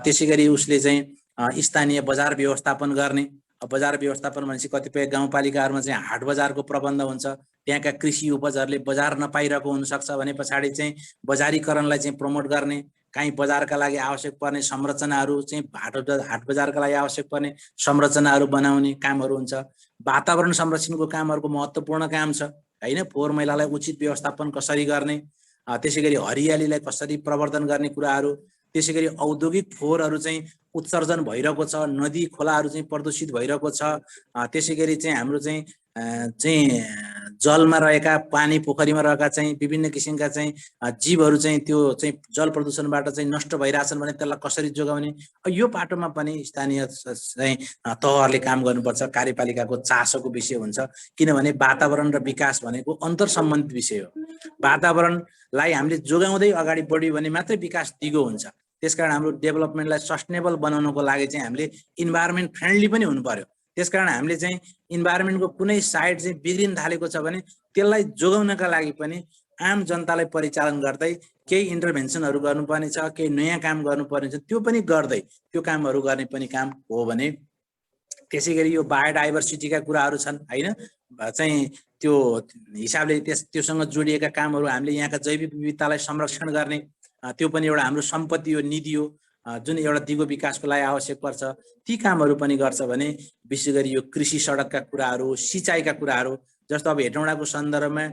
त्यसैगरी उसले चाहिँ स्थानीय बजार व्यवस्थापन गर्ने बजार व्यवस्थापन भनेपछि कतिपय गाउँपालिकाहरूमा चाहिँ हाट बजारको प्रबन्ध हुन्छ त्यहाँका कृषि उपजहरूले बजार नपाइरहेको हुनसक्छ भने पछाडि चाहिँ बजारीकरणलाई चाहिँ प्रमोट गर्ने काहीँ बजारका लागि आवश्यक पर्ने संरचनाहरू चाहिँ हाट बजारका लागि आवश्यक पर्ने संरचनाहरू बनाउने कामहरू हुन्छ वातावरण संरक्षणको कामहरूको महत्त्वपूर्ण काम छ हैन फोहोर मैलालाई उचित व्यवस्थापन कसरी गर्ने त्यसैगरी हरियालीलाई कसरी प्रवर्धन गर्ने कुराहरू त्यसैगरी औद्योगिक फोहोरहरू चाहिँ उत्सर्जन भइरहेको छ नदी खोलाहरू चाहिँ प्रदूषित भइरहेको छ त्यसैगरी चाहिँ हाम्रो चाहिँ जलमा रहेका पानी पोखरीमा रहेका चाहिँ विभिन्न किसिमका चाहिँ जीवहरू चाहिँ त्यो चाहिँ जल प्रदूषणबाट चाहिँ नष्ट भइरहेछन् भने त्यसलाई कसरी जोगाउने यो पाटोमा पनि स्थानीय चाहिँ तहहरूले काम गर्नुपर्छ कार्यपालिकाको चासोको विषय हुन्छ किनभने वातावरण र विकास भनेको अन्तर सम्बन्धित विषय हो वातावरणलाई हामीले जोगाउँदै अगाडि बढ्यो भने मात्रै विकास दिगो हुन्छ त्यसकारण हाम्रो डेभलपमेन्टलाई सस्टेनेबल बनाउनको लागि चाहिँ हामीले इन्भाइरोमेन्ट फ्रेन्डली पनि हुनु पर्यो त्यसकारण हामीले चाहिँ इन्भाइरोमेन्टको कुनै साइड चाहिँ बिग्रिन थालेको छ भने त्यसलाई जोगाउनका लागि पनि आम जनतालाई परिचालन गर्दै केही इन्टरभेन्सनहरू गर्नुपर्ने छ केही नयाँ काम गर्नुपर्ने छ त्यो पनि गर्दै त्यो कामहरू गर्ने पनि काम हो भने त्यसैगरी यो बायोडाइभर्सिटीका कुराहरू छन् हैन चाहिँ त्यो हिसाबले त्योसँग जोडिएका कामहरू हामीले यहाँका जैविक विविधतालाई संरक्षण गर्ने त्यो पनि एउटा हाम्रो सम्पत्ति हो निधि हो जुन एउटा दिगो विकासको लागि आवश्यक पर्छ ती कामहरू पनि गर्छ भने विशेष गरी यो कृषि सडकका कुराहरू सिँचाइका कुराहरू जस्तो अब हेटौँडाको सन्दर्भमा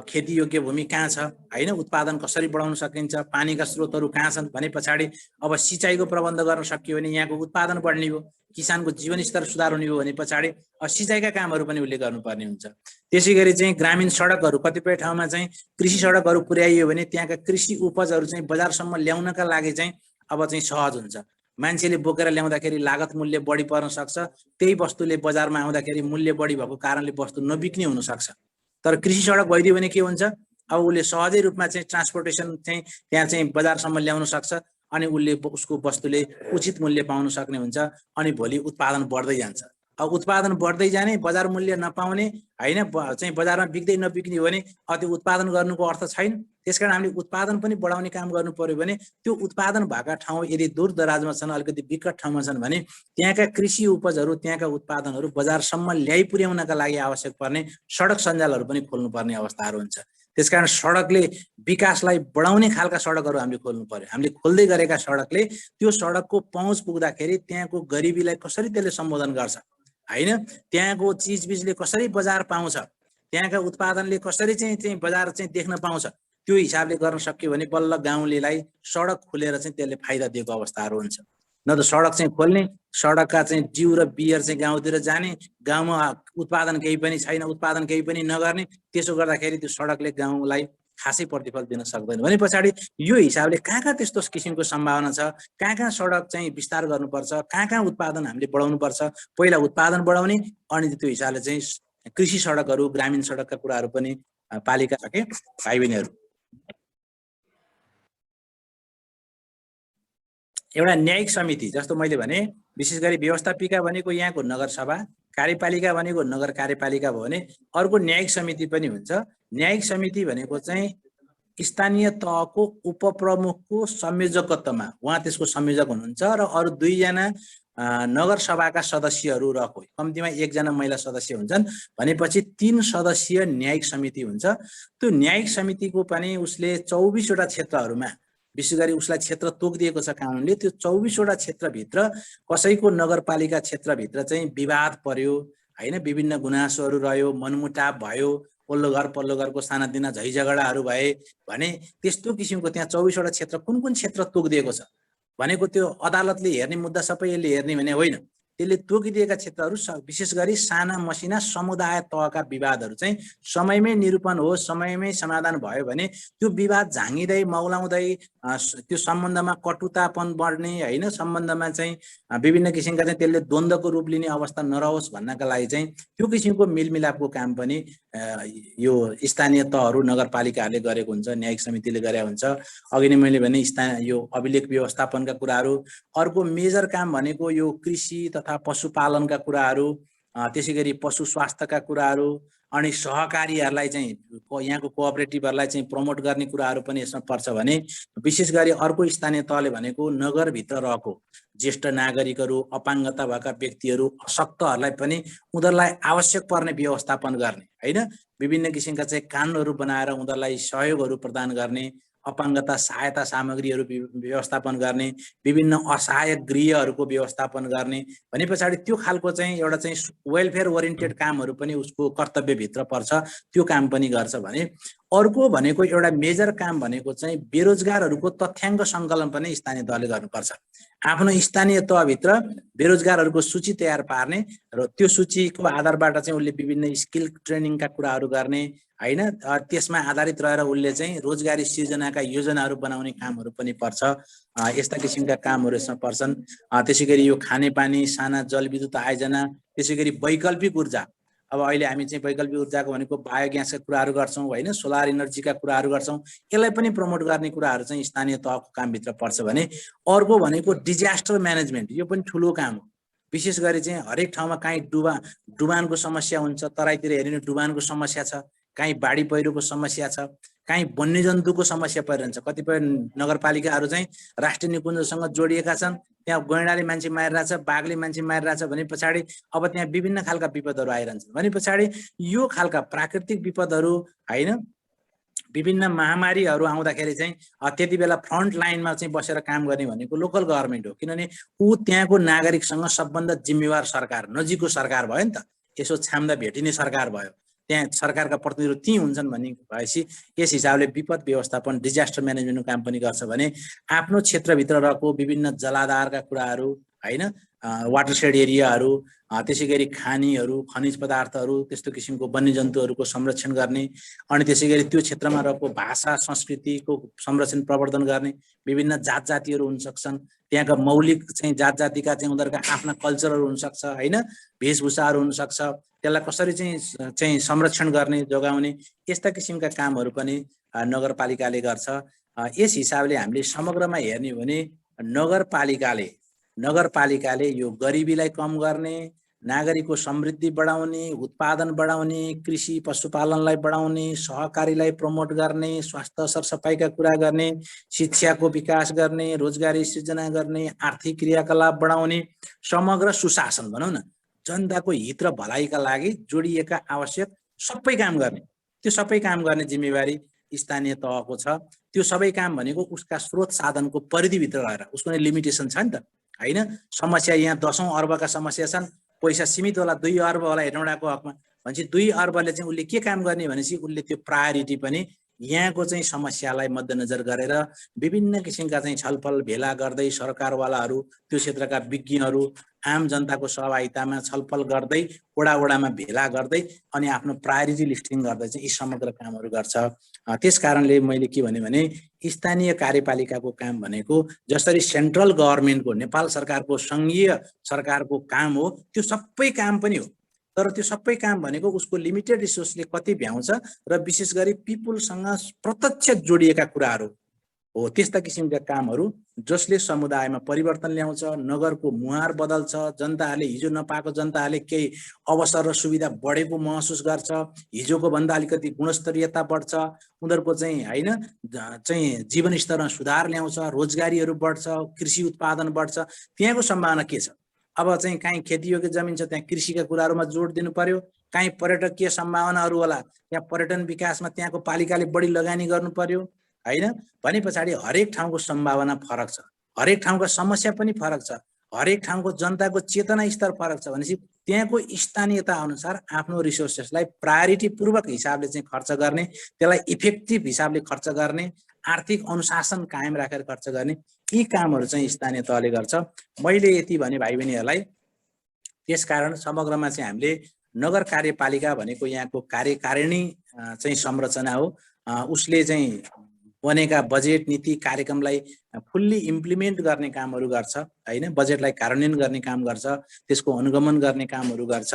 खेती योग्य भूमि कहाँ छ हैन उत्पादन कसरी बढाउन सकिन्छ पानीका स्रोतहरू कहाँ छन् भने पछाडि अब सिँचाइको प्रबन्ध गर्न सकियो भने यहाँको उत्पादन बढ्ने हो किसानको जीवनस्तर सुधार हुने हो भने पछाडि सिँचाइका कामहरू पनि उसले गर्नुपर्ने हुन्छ त्यसैगरी चाहिँ ग्रामीण सडकहरू कतिपय ठाउँमा चाहिँ कृषि सडकहरू पुर्याइयो भने त्यहाँका कृषि उपजहरू चाहिँ बजारसम्म ल्याउनका लागि चाहिँ अब चाहिँ सहज हुन्छ मान्छेले बोकेर ल्याउँदाखेरि लागत मूल्य बढी पर्न सक्छ त्यही वस्तुले बजारमा आउँदाखेरि मूल्य बढी भएको कारणले वस्तु नबिक्ने हुन सक्छ तर कृषि सडक भइदियो भने के हुन्छ अब उसले सहजै रूपमा चाहिँ ट्रान्सपोर्टेसन चाहिँ त्यहाँ चाहिँ बजारसम्म ल्याउन सक्छ अनि उसले उसको वस्तुले उचित मूल्य पाउन सक्ने हुन्छ अनि भोलि उत्पादन बढ्दै जान्छ अब उत्पादन बढ्दै जाने बजार मूल्य नपाउने हैन चाहिँ बजारमा बिक्दै नबिक्ने हो भने त्यो उत्पादन गर्नुको अर्थ छैन त्यसकारण हामीले उत्पादन पनि बढाउने काम गर्नु पर्यो भने त्यो उत्पादन भएका ठाउँ यदि दूर दराजमा छन् अलिकति विकट ठाउँमा छन् भने त्यहाँका कृषि उपजहरू त्यहाँका उत्पादनहरू बजारसम्म ल्याइ पुर्याउनका लागि आवश्यक पर्ने सडक सञ्जालहरू पनि खोल्नुपर्ने अवस्थाहरू हुन्छ त्यसकारण सडकले विकासलाई बढाउने खालका सडकहरू हामीले खोल्नु पर्यो हामीले खोल्दै गरेका सडकले त्यो सडकको पहुँच पुग्दाखेरि त्यहाँको गरिबीलाई कसरी त्यसले सम्बोधन गर्छ हैन त्यहाँको चीजबिजले कसरी बजार पाउँछ त्यहाँका उत्पादनले कसरी चाहिँ बजार चाहिँ देख्न पाउँछ त्यो हिसाबले गर्न सक्यो भने बल्ल गाउँलेलाई सडक खोलेर चाहिँ त्यसले फाइदा दिएको अवस्थाहरू हुन्छ न त सडक चाहिँ खोल्ने सडकका चाहिँ जिउ र बियर चाहिँ गाउँतिर जाने गाउँमा उत्पादन केही पनि छैन उत्पादन केही पनि नगर्ने त्यसो गर्दाखेरि त्यो सडकले गाउँलाई खासै प्रतिफल दिन सक्दैन भने पछाडि यो हिसाबले कहाँ त्यस्तो किसिमको सम्भावना छ कहाँ सडक चाहिँ विस्तार गर्नुपर्छ कहाँ उत्पादन हामीले बढाउनुपर्छ पहिला उत्पादन बढाउने अनि त्यो हिसाबले चाहिँ कृषि सडकहरू ग्रामीण सडकका कुराहरू पनि पालिका सके भाइ बहिनीहरू एउटा न्यायिक समिति जस्तो मैले भने विशेष गरी व्यवस्थापिका भनेको यहाँको नगरसभा कार्यपालिका भनेको नगर कार्यपालिका भयो भने अर्को न्यायिक समिति पनि हुन्छ न्यायिक समिति भनेको चाहिँ स्थानीय तहको उपप्रमुखको संयोजकत्वमा उहाँ त्यसको संयोजक हुनुहुन्छ र अरू 2 जना नगरसभाका सदस्यहरू र कम्तीमा 1 जना महिला सदस्य हुन्छन् भनेपछि 3 सदस्यीय न्यायिक समिति हुन्छ त्यो न्यायिक समितिको पनि उसले 24 वटा क्षेत्रहरूमा विशेष गरी उसलाई क्षेत्र तोकिदिएको छ कानुनले त्यो 24 वटा क्षेत्रभित्र कसैको नगरपालिका क्षेत्रभित्र चाहिँ विवाद पर्यो हैन विभिन्न गुनासोहरू रह्यो मनमुटाव भयो पल्लो घरको सानातिना झैझगडाहरू भए भने त्यस्तो किसिमको त्यहाँ 24 वटा क्षेत्र कुन क्षेत्र तोकिदिएको छ भनेको त्यो अदालतले हेर्ने मुद्दा सबै यसले हेर्ने भने होइन त्यसले तोकिदिएका क्षेत्रहरू विशेष गरी साना मसिना समुदाय तहका विवादहरू चाहिँ समयमै निरूपण हो, समयमै समाधान भयो भने त्यो विवाद झाँगिँदै मौलाउँदै त्यो सम्बन्धमा कटुतापन बढ्ने हैन, सम्बन्धमा चाहिँ विभिन्न किसिमका चाहिँ त्यसले द्वन्द्वको रूप लिने अवस्था नरहोस् भन्नका लागि चाहिँ त्यो किसिमको मिलमिलापको काम पनि यो स्थानीय तहहरू नगरपालिकाहरूले गरेको हुन्छ, न्यायिक समितिले गरेको हुन्छ। अघि नै मैले भने यो अभिलेख व्यवस्थापनका कुराहरू। अर्को मेजर काम भनेको यो कृषि तथा पशुपालनका कुराहरू, त्यसैगरी पशु स्वास्थ्यका कुराहरू, अनि सहकारीहरूलाई चाहिँ यहाँको कोअपरेटिभहरूलाई चाहिँ प्रमोट गर्ने कुराहरू पनि यसमा पर्छ भने विशेष गरी अर्को स्थानीय तहले भनेको नगरभित्र रहेको ज्येष्ठ नागरिकहरू, अपाङ्गता भएका व्यक्तिहरू, अशक्तहरूलाई पनि उनीहरूलाई आवश्यक पर्ने व्यवस्थापन गर्ने हैन, विभिन्न किसिमका चाहिँ कानुनहरू बनाएर उनीहरूलाई सहयोगहरू प्रदान गर्ने, अपाङ्गता सहायता सामग्रीहरू व्यवस्थापन गर्ने, विभिन्न असहाय गृहहरूको व्यवस्थापन गर्ने भने पछाडि त्यो खालको चाहिँ एउटा चाहिँ वेलफेयर ओरिएन्टेड कामहरू पनि उसको कर्तव्यभित्र पर्छ, त्यो काम पनि गर्छ भने अर्को भनेको एउटा मेजर काम भनेको चाहिँ बेरोजगारहरूको तथ्याङ्क सङ्कलन पनि स्थानीय तहले गर्नुपर्छ। आफ्नो स्थानीय तहभित्र बेरोजगारहरूको सूची तयार पार्ने र त्यो सूचीको आधारबाट चाहिँ उसले विभिन्न स्किल ट्रेनिङका कुराहरू गर्ने हैन, त्यसमा आधारित रहेर उसले चाहिँ रोजगारी सिर्जनाका योजनाहरू बनाउने कामहरू पनि पर्छ। यस्ता किसिमका कामहरू यसमा पर्छन्। त्यसैगरी यो खानेपानी, साना जलविद्युत आयोजना, त्यसैगरी वैकल्पिक ऊर्जा। अब अहिले हामी चाहिँ वैकल्पिक ऊर्जाको भनेको बायोग्यासका कुराहरू गर्छौँ हैन, सोलर एनर्जीका कुराहरू गर्छौँ, यसलाई पनि प्रमोट गर्ने कुराहरू चाहिँ स्थानीय तहको कामभित्र पर्छ भने अर्को भनेको डिजास्टर म्यानेजमेन्ट, यो पनि ठुलो काम हो। विशेष गरी चाहिँ हरेक ठाउँमा काहीँ डुबानको समस्या हुन्छ, तराईतिर हेरिने डुबानको समस्या छ, काहीँ बाढी पहिरोको समस्या छ, काहीँ वन्यजन्तुको समस्या परिरहन्छ। कतिपय नगरपालिकाहरू चाहिँ राष्ट्रिय निकुञ्जसँग जोडिएका छन्, त्यहाँ गैँडाले मान्छे मारिरहेछ, बाघले मान्छे मारिरहेछ भने पछाडि अब त्यहाँ विभिन्न खालका विपदहरू आइरहन्छन् भने पछाडि यो खालका प्राकृतिक विपदहरू हैन, विभिन्न महामारीहरू आउँदाखेरि चाहिँ त्यति बेला फ्रन्ट लाइनमा चाहिँ बसेर काम गर्ने भनेको लोकल गभर्मेन्ट हो, किनभने ऊ त्यहाँको नागरिकसँग सबभन्दा जिम्मेवार सरकार, नजिकको सरकार भयो नि त, यसो छाम्दा भेटिने सरकार भयो, त्यहाँ सरकारका प्रतिनिधिहरू ती हुन्छन् भन्ने भएपछि यस हिसाबले विपद व्यवस्थापन, डिजास्टर म्यानेजमेन्टको काम पनि गर्छ भने आफ्नो क्षेत्रभित्र रहेको विभिन्न जलाधारका कुराहरू हैन, वाटरसेड एरियाहरू, त्यसैगरी खानीहरू, खनिज पदार्थहरू, त्यस्तो किसिमको वन्यजन्तुहरूको संरक्षण गर्ने, अनि त्यसैगरी त्यो क्षेत्रमा रहेको भाषा संस्कृतिको संरक्षण प्रवर्धन गर्ने, विभिन्न जात जातिहरू हुन सक्छन्, त्यहाँका मौलिक चाहिँ जात जातिका चाहिँ उनीहरूका आफ्ना कल्चरहरू हुनसक्छ हैन, वेशभूषाहरू हुनसक्छ, त्यसलाई कसरी चाहिँ संरक्षण गर्ने, जोगाउने, यस्ता किसिमका कामहरू पनि नगरपालिकाले गर्छ। यस हिसाबले हामीले समग्रमा हेर्ने हो भने नगरपालिकाले यो गरिबीलाई कम गर्ने, नागरिकको समृद्धि बढाउने, उत्पादन बढाउने, कृषि पशुपालनलाई बढाउने, सहकारीलाई प्रमोट गर्ने, स्वास्थ्य सरसफाइका कुरा गर्ने, शिक्षाको विकास गर्ने, रोजगारी सृजना गर्ने, आर्थिक क्रियाकलाप बढाउने, समग्र सुशासन भनौँ न, जनताको हित र भलाइका लागि जोडिएका आवश्यक सबै काम गर्ने, त्यो सबै काम गर्ने जिम्मेवारी स्थानीय तहको छ। त्यो सबै काम भनेको उसका स्रोत साधनको परिधिभित्र रहेर, उसको नै लिमिटेसन छ नि त हैन, समस्या यहाँ 10औं अर्बका समस्या छन्, पैसा सीमित होला, 2 अर्ब होला हेटौँडाको हकमा भनेपछि 2 अर्बले चाहिँ उसले के काम गर्ने भनेपछि उसले त्यो प्रायोरिटी पनि यहाँको चाहिँ समस्यालाई मध्यनजर गरेर विभिन्न किसिमका चाहिँ छलफल भेला गर्दै सरकारवालाहरू, त्यो क्षेत्रका विज्ञहरू, आम जनताको सहभागितामा छलफल गर्दै वडामा भेला गर्दै अनि आफ्नो प्रायोरिटी लिस्टिङ गर्दै चाहिँ यी समग्र कामहरू गर्छ। त्यसकारणले मैले के भने स्थानीय कार्यपालिकाको काम भनेको जसरी सेन्ट्रल गभर्नमेन्टको, नेपाल सरकारको, सङ्घीय सरकारको काम हो, त्यो सबै काम पनि हो, तर त्यो सबै काम भनेको उसको लिमिटेड रिसोर्सले कति भ्याउँछ र विशेष गरी पिपुलसँग प्रत्यक्ष जोडिएका कुराहरू हो, त्यस्ता किसिमका कामहरू जसले समुदायमा परिवर्तन ल्याउँछ, नगरको मुहार बदल्छ, जनताहरूले हिजो नपाएको जनताहरूले केही अवसर र सुविधा बढेको महसुस गर्छ, हिजोको भन्दा अलिकति गुणस्तरीयता बढ्छ, उनीहरूको चाहिँ हैन चाहिँ जीवनस्तरमा सुधार ल्याउँछ, रोजगारीहरू बढ्छ, कृषि उत्पादन बढ्छ, त्यहाँको सम्भावना के छ। अब चाहिँ काहीँ खेतीयोग्य जमिन छ, त्यहाँ कृषिका कुराहरूमा जोड दिनु पर्यो, काहीँ पर्यटकीय सम्भावनाहरू होला, त्यहाँ पर्यटन विकासमा त्यहाँको पालिकाले बढी लगानी गर्नु पर्यो हैन, भने पछाडि हरेक ठाउँको सम्भावना फरक छ, हरेक ठाउँको समस्या पनि फरक छ, हरेक ठाउँको जनताको चेतना स्तर फरक छ भनेपछि त्यहाँको स्थानीयता अनुसार आफ्नो रिसोर्सेसलाई प्रायोरिटी पूर्वक हिसाबले चाहिँ खर्च गर्ने, त्यसलाई इफेक्टिभ हिसाबले खर्च गर्ने, आर्थिक अनुशासन कायम राखेर खर्च गर्ने, यी कामहरू चाहिँ स्थानीय तहले गर्छ। मैले यति भने भाइ बहिनीहरूलाई त्यसकारण समग्रमा चाहिँ हामीले नगर कार्यपालिका भनेको यहाँको कार्यकारिणी चाहिँ संरचना हो। उसले चाहिँ बनेका बजेट नीति कार्यक्रमलाई फुल्ली इम्प्लिमेन्ट गर्ने कामहरू गर्छ हैन, बजेटलाई कार्यान्वयन गर्ने काम गर्छ, त्यसको अनुगमन गर्ने कामहरू गर्छ,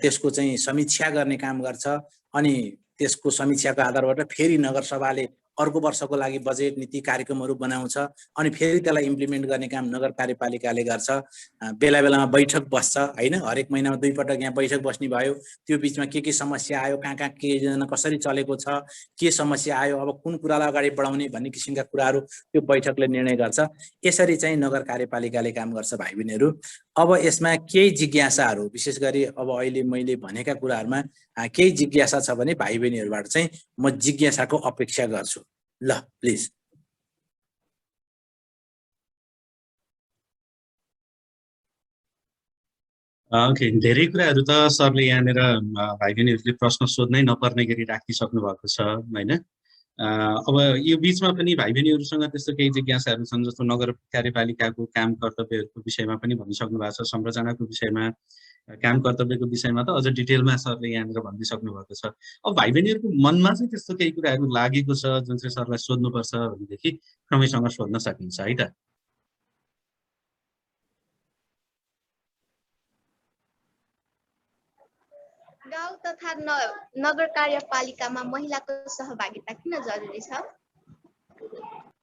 त्यसको चाहिँ समीक्षा गर्ने काम गर्छ, अनि त्यसको समीक्षाको आधारबाट फेरि नगरसभाले अर्को वर्षको लागि बजेट नीति कार्यक्रमहरू बनाउँछ अनि फेरि त्यसलाई इम्प्लिमेन्ट गर्ने काम नगर कार्यपालिकाले गर्छ। बेला बेलामा बैठक बस्छ हैन, हरेक महिनामा 2 पटक यहाँ बैठक बस्ने भयो। त्यो बीचमा के समस्या आयो, कहाँ के योजना कसरी चलेको छ, के समस्या आयो, अब कुन कुरालाई अगाडि बढाउने भन्ने किसिमका कुराहरू त्यो बैठकले निर्णय गर्छ। यसरी चाहिँ नगर कार्यपालिकाले काम गर्छ भाइ बहिनीहरू। अब यसमा केही जिज्ञासाहरू, विशेष गरी अब अहिले मैले भनेका कुराहरूमा केही जिज्ञासा छ भने भाइ बहिनीहरूबाट चाहिँ म जिज्ञासाको अपेक्षा गर्छु। ल प्लिज। ओके, धेरै कुराहरू त सरले यहाँनिर भाइ बहिनीहरूले प्रश्न सोध्नै नपर्ने गरी राखिसक्नु भएको छ हैन। अब यो बीचमा पनि भाइ बहिनीहरूसँग त्यस्तो केही जिज्ञासाहरू छन्, जस्तो नगर कार्यपालिकाको काम कर्तव्यहरूको विषयमा पनि भनिसक्नु भएको छ, संरचनाको विषयमा, काम कर्तव्यको विषयमा त अझ डिटेलमा सरले यहाँनिर भनिदिइसक्नु भएको छ। अब भाइ बहिनीहरूको मनमा चाहिँ त्यस्तो केही कुराहरू लागेको छ जुन चाहिँ सरलाई सोध्नुपर्छ भनेदेखि क्रमैसँग सोध्न सकिन्छ है त। गाउँ तथा नगर कार्यपालिकामा महिलाको सहभागिता किन जरुरी छ?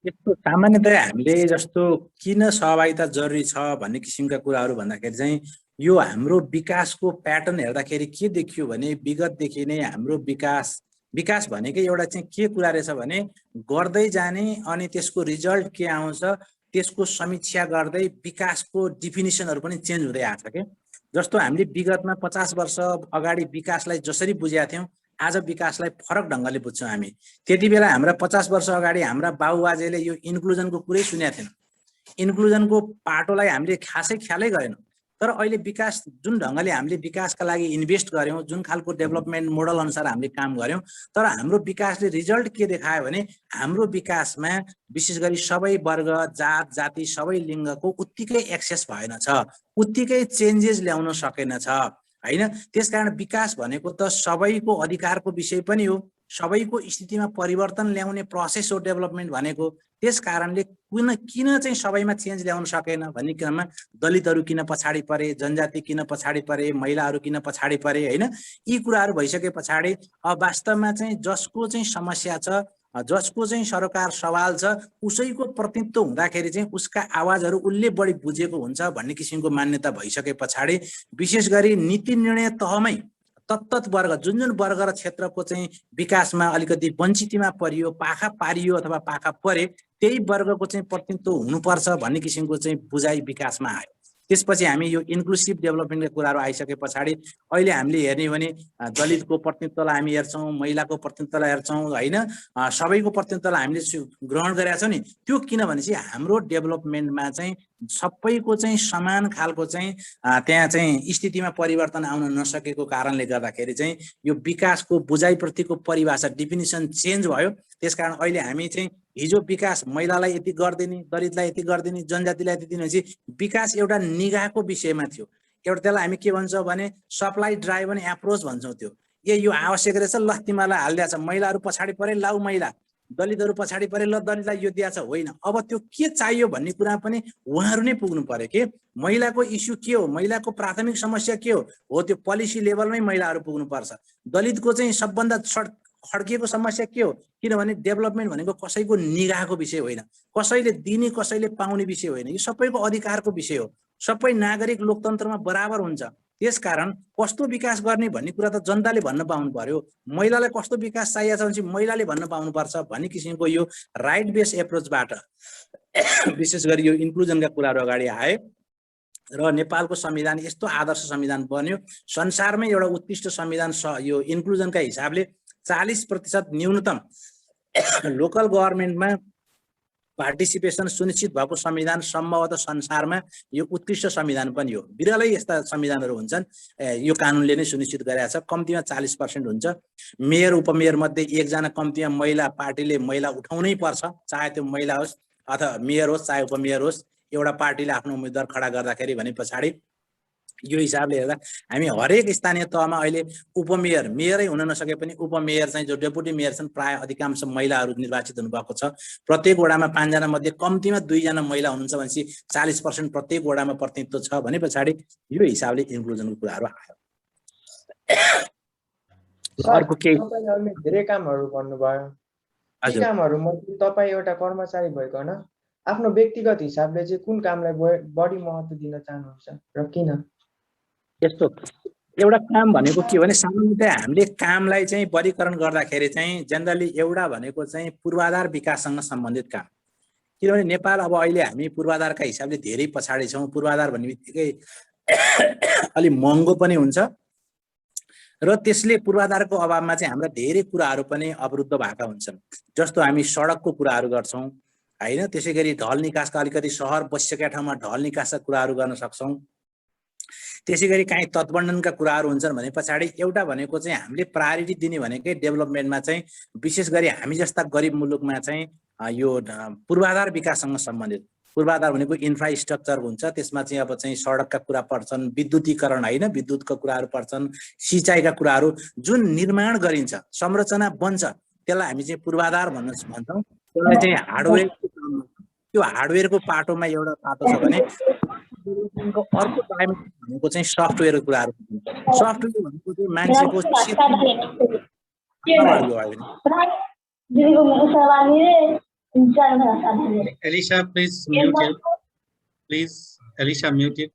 यस्तो सामान्यतया हामीले जस्तो किन सहभागिता जरुरी छ भन्ने किसिमका कुराहरू भन्दाखेरि चाहिँ यो हाम्रो विकासको प्याटर्न हेर्दाखेरि के देखियो भने विगतदेखि नै हाम्रो विकास भनेकै एउटा चाहिँ के कुरा रहेछ भने गर्दै जाने अनि त्यसको रिजल्ट के आउँछ त्यसको समीक्षा गर्दै विकासको डिफिनिसनहरू पनि चेन्ज हुँदै आएको छ के। जस्तो हामीले विगतमा 50 वर्ष अगाडि विकासलाई जसरी बुझेका थियौँ आज विकासलाई फरक ढङ्गले बुझ्छौँ हामी। त्यति बेला हाम्रा 50 वर्ष अगाडि हाम्रा बाबुबाजेले यो इन्क्लुजनको कुरै सुनेका थिएन, इन्क्लुजनको पाटोलाई हामीले खासै ख्यालै गरेनौँ। तर अहिले विकास जुन ढङ्गले हामीले विकासका लागि इन्भेस्ट गर्यौँ, जुन खालको डेभलपमेन्ट मोडल अनुसार हामीले काम गर्यौँ, तर हाम्रो विकासले रिजल्ट के देखायो भने हाम्रो विकासमा विशेष गरी सबै वर्ग जात जाति सबै लिङ्गको उत्तिकै एक्सेस भएन छ, उत्तिकै चेन्जेस ल्याउन सकेन छ हैन। त्यसकारण विकास भनेको त सबैको अधिकारको विषय पनि हो, सबैको स्थितिमा परिवर्तन ल्याउने प्रोसेस हो डेभलपमेन्ट भनेको। त्यस कारणले किन चाहिँ सबैमा चेन्ज ल्याउन सकेन भन्ने क्रममा दलितहरू किन पछाडि परे, जनजाति किन पछाडि परे, महिलाहरू किन पछाडि परे हैन, यी कुराहरू भइसके पछाडि अब वास्तवमा चाहिँ जसको चाहिँ समस्या छ, जसको चाहिँ सरकार सवाल छ उसैको प्रतिनिधित्व हुँदाखेरि चाहिँ उसका आवाजहरू उसले बढी बुझेको हुन्छ भन्ने किसिमको मान्यता भइसके पछाडि विशेष गरी नीति निर्णय तहमै तत्त वर्ग जुन जुन वर्ग र क्षेत्रको चाहिँ विकासमा अलिकति वञ्चितमा परियो, पाखा पारियो अथवा पाखा परे त्यही वर्गको चाहिँ प्रतिनिधित्व हुनुपर्छ भन्ने किसिमको चाहिँ बुझाइ विकासमा आयो। त्यसपछि हामी यो इन्क्लुसिभ डेभलपमेन्टका कुराहरू आइसके पछाडि अहिले हामीले हेर्ने भने दलितको प्रतिनिधित्वलाई हामी हेर्छौँ, महिलाको प्रतिनिधित्वलाई हेर्छौँ हैन, सबैको प्रतिनिधित्वलाई हामीले ग्रहण गरेका छौँ नि। त्यो किनभने चाहिँ हाम्रो डेभलपमेन्टमा चाहिँ सबैको चाहिँ समान खालको चाहिँ त्यहाँ चाहिँ स्थितिमा परिवर्तन आउन नसकेको कारणले गर्दाखेरि चाहिँ यो विकासको बुझाइप्रतिको परिभाषा डिफिनिसन चेन्ज भयो। त्यसकारण अहिले हामी चाहिँ हिजो विकास महिलालाई यति गरिदिने, दलितलाई यति गरिदिने, जनजातिलाई यति दिने चाहिँ विकास एउटा निगाहको विषयमा थियो। एउटा त्यसलाई हामी के भन्छौँ भने सप्लाई ड्राइभन एप्रोच भन्छौँ। त्यो यो आवश्यक रहेछ, ल तिमीलाई हालिदिएको छ, महिलाहरू पछाडि परे लाउ महिला, दलितहरू पछाडि परे ल दलितलाई यो दिएको छ, होइन। अब त्यो के चाहियो भन्ने कुरा पनि उहाँहरू नै पुग्नु पर्यो कि महिलाको इस्यु के हो, महिलाको प्राथमिक समस्या के हो त्यो पोलिसी लेभलमै महिलाहरू पुग्नुपर्छ। दलितको चाहिँ सबभन्दा खड्किएको समस्या के हो, किनभने डेभलपमेन्ट भनेको कसैको निगाहको विषय होइन, कसैले दिने कसैले पाउने विषय होइन, यो सबैको अधिकारको विषय हो। सबै नागरिक लोकतन्त्रमा बराबर हुन्छ। त्यसकारण कस्तो विकास गर्ने भन्ने कुरा त जनताले भन्न पाउनु पर्यो। महिलालाई कस्तो विकास चाहिएको छ भने महिलाले भन्न पाउनुपर्छ भन्ने किसिमको यो राइट बेस एप्रोचबाट विशेष गरी यो इन्क्लुजनका कुराहरू अगाडि आए र नेपालको संविधान यस्तो आदर्श संविधान बन्यो। संसारमै एउटा उत्कृष्ट संविधान यो इन्क्लुजनका हिसाबले 40% न्यूनतम लोकल गभर्नमेन्टमा पार्टिसिपेसन सुनिश्चित भएको संविधान सम्भवतः संसारमा यो उत्कृष्ट संविधान पनि हो। बिरलै यस्ता संविधानहरू हुन्छन् यो कानुनले नै सुनिश्चित गरेको छ। कम्तीमा 40% हुन्छ। मेयर उपमेयर मध्ये एकजना कम्तीमा महिला पार्टीले महिला उठाउनै पर्छ, चाहे त्यो महिला होस् अथवा मेयर होस् चाहे उपमेयर होस्। एउटा पार्टीले आफ्नो उम्मेदवार खडा गर्दाखेरि भने पछाडि यो हिसाबले हेर्दा हामी हरेक स्थानीय तहमा अहिले उपमेयर मेयरै हुन नसके पनि उपमेयर चाहिँ जो डेपुटी मेयर छन् प्राय अधिकांश महिलाहरू निर्वाचित हुनुभएको छ। प्रत्येक वडामा 5 जना मध्ये कम्तीमा 2 जना महिला हुनुहुन्छ भनेपछि 40% प्रत्येक वडामा प्रतिनिधित्व छ भने पछाडि यो हिसाबले इन्क्लुजनको कुराहरू आयो। अर्को केही तपाईले धेरै कामहरू गर्नुभयो। ती कामहरू मध्ये तपाई एउटा कर्मचारी भइकन आफ्नो व्यक्तिगत हिसाबले चाहिँ कुन कामलाई बढी महत्त्व दिन चाहनुहुन्छ र किन? यस्तो एउटा काम भनेको के भने सामान्यतया हामीले कामलाई चाहिँ वर्गीकरण गर्दाखेरि चाहिँ जनरली एउटा भनेको चाहिँ पूर्वाधार विकाससँग सम्बन्धित काम। किनभने नेपाल अब अहिले हामी पूर्वाधारका हिसाबले धेरै पछाडि छौँ। पूर्वाधार भन्ने बित्तिकै अलि महँगो पनि हुन्छ र त्यसले पूर्वाधारको अभावमा चाहिँ हाम्रा धेरै कुराहरू पनि अवरुद्ध भएका हुन्छन्। जस्तो हामी सडकको कुराहरू गर्छौँ हैन, त्यसैगरी ढल निकासका अलिकति सहर बसिसकेका ठाउँमा ढल निकासका कुराहरू गर्न सक्छौँ। त्यसैगरी काहीँ तटबन्धनका कुराहरू हुन्छन् भने पछाडि एउटा भनेको चाहिँ हामीले प्रायोरिटी दिने भनेकै डेभलपमेन्टमा चाहिँ विशेष गरी हामी जस्ता गरिब मुलुकमा चाहिँ यो पूर्वाधार विकाससँग सम्बन्धित पूर्वाधार भनेको इन्फ्रास्ट्रक्चर हुन्छ। त्यसमा चाहिँ अब चाहिँ सडकका कुरा पर्छन्, विद्युतीकरण हैन, विद्युतका कुराहरू पर्छन्, सिँचाइका कुराहरू जुन निर्माण गरिन्छ, संरचना बन्छ त्यसलाई हामी चाहिँ पूर्वाधार भन्छौँ। त्यसलाई चाहिँ हार्डवेयर, त्यो हार्डवेयरको पाटोमा एउटा पाटो छ भने अर्को डाइमेन्सन भनेको चाहिँ सफ्टवेयरको कुराहरू। सफ्टवेयर भनेको चाहिँ मान्छेको Elisha, please mute it. Please, Elisha, mute it.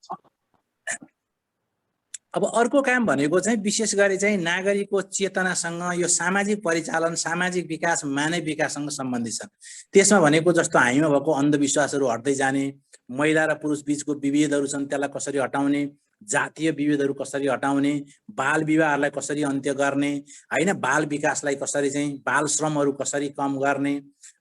अब अर्को काम भनेको चाहिँ विशेष गरी चाहिँ नागरिकको चेतनासँग यो सामाजिक परिचालन, सामाजिक विकास, मानव विकाससँग सम्बन्धित छ। त्यसमा भनेको जस्तो हामीमा भएको अन्धविश्वासहरू हट्दै जाने, महिला र पुरुष बीचको विभेदहरू छन् त्यसलाई कसरी हटाउने, जातीय विभेदहरू कसरी हटाउने, बाल विवाहलाई कसरी अन्त्य गर्ने हैन, बाल विकासलाई कसरी चाहिँ बाल श्रमहरू कसरी कम गर्ने,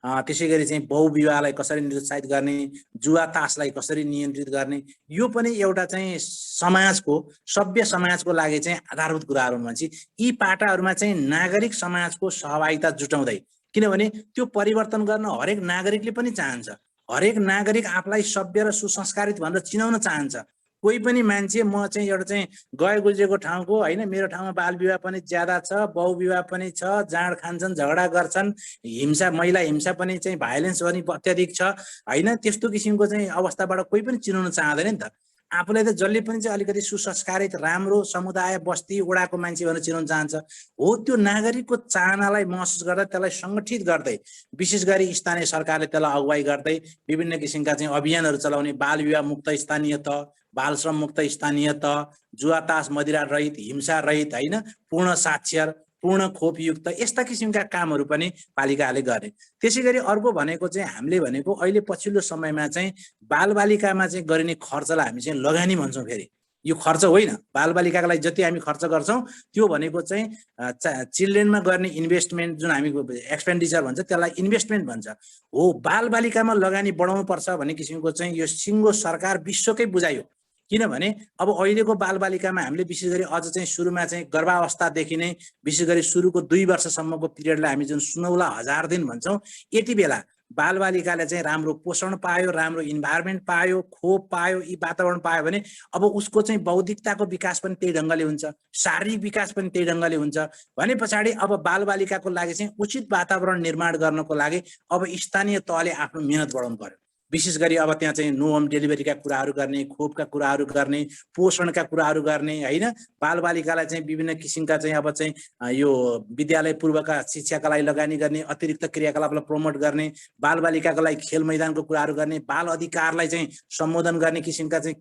त्यसैगरी चाहिँ बहुविवाहलाई कसरी निरुत्साहित गर्ने, जुवा तासलाई कसरी नियन्त्रित गर्ने, यो पनि एउटा चाहिँ समाजको सभ्य समाजको लागि चाहिँ आधारभूत कुराहरू भन्छ। यी पाटाहरूमा चाहिँ नागरिक समाजको सहभागिता जुटाउँदै, किनभने त्यो परिवर्तन गर्न हरेक नागरिकले पनि चाहन्छ। हरेक नागरिक आफूलाई सभ्य र सुसंस्कारित भनेर चिनाउन चाहन्छ। कोही पनि मान्छे म चाहिँ एउटा चाहिँ गए गुज्रेको ठाउँको हैन, मेरो ठाउँमा बाल विवाह पनि ज्यादा छ, बहुविवाह पनि छ, जाँड खान्छन्, झगडा गर्छन्, हिंसा, महिला हिंसा पनि चाहिँ भाइलेन्स पनि अत्याधिक छ हैन, त्यस्तो किसिमको चाहिँ अवस्थाबाट कोही पनि चिनाउन चाहदैन नि त। आफूलाई त जसले पनि चाहिँ अलिकति सुसंस्कारित राम्रो समुदाय बस्ती वडाको मान्छे भनेर चिनाउन चाहन्छ। हो, त्यो नागरिकको चाहनालाई महसुस गर्दा त्यसलाई सङ्गठित गर्दै विशेष गरी स्थानीय सरकारले त्यसलाई अगुवाई गर्दै विभिन्न किसिमका चाहिँ अभियानहरू चलाउने, बाल विवाह मुक्त स्थानीय तह, बाल श्रम मुक्त स्थानीय तह, जुवा तास मदिरा रहित, हिंसा रहित हैन, पूर्ण साक्षर, पूर्ण खोपयुक्त, यस्ता किसिमका कामहरू पनि पालिकाले गरे। त्यसैगरी अर्को भनेको चाहिँ हामीले भनेको अहिले पछिल्लो समयमा चाहिँ बालबालिकामा चाहिँ गरिने खर्चलाई हामी चाहिँ लगानी भन्छौँ। फेरि यो खर्च होइन, बालबालिकाको लागि जति हामी खर्च गर्छौँ त्यो भनेको चाहिँ चिल्ड्रेनमा गर्ने इन्भेस्टमेन्ट, जुन हामी एक्सपेन्डिचर भन्छ त्यसलाई इन्भेस्टमेन्ट भन्छ। हो, बालबालिकामा लगानी बढाउनु पर्छ भन्ने किसिमको चाहिँ यो सिङ्गो सरकार विश्वकै बुझाइ हो। किनभने अब अहिलेको बालबालिकामा हामीले विशेष गरी अझ चाहिँ सुरुमा चाहिँ गर्भावस्थादेखि नै विशेष गरी सुरुको 2 वर्षसम्मको पिरियडलाई हामी जुन 16,000 दिन भन्छौँ, यति बेला बालबालिकाले चाहिँ राम्रो पोषण पायो, राम्रो इन्भाइरोमेन्ट पायो, खोप पायो, यी वातावरण पायो भने अब उसको चाहिँ बौद्धिकताको विकास पनि त्यही ढङ्गले हुन्छ, शारीरिक विकास पनि त्यही ढङ्गले हुन्छ भने पछाडि अब बालबालिकाको लागि चाहिँ उचित वातावरण निर्माण गर्नको लागि अब स्थानीय तहले आफ्नो मेहनत बढाउनु पर्यो। विशेष गरी अब त्यहाँ चाहिँ नो होम डेलिभरीका कुराहरू गर्ने, खोपका कुराहरू गर्ने, पोषणका कुराहरू गर्ने हैन, बालबालिकालाई चाहिँ विभिन्न किसिमका चाहिँ अब चाहिँ यो विद्यालय पूर्वका शिक्षाका लागि लगानी गर्ने, अतिरिक्त क्रियाकलापलाई प्रमोट गर्ने, बालबालिकाको लागि खेल मैदानको कुराहरू गर्ने, बाल अधिकारलाई चाहिँ सम्बोधन गर्ने किसिमका चाहिँ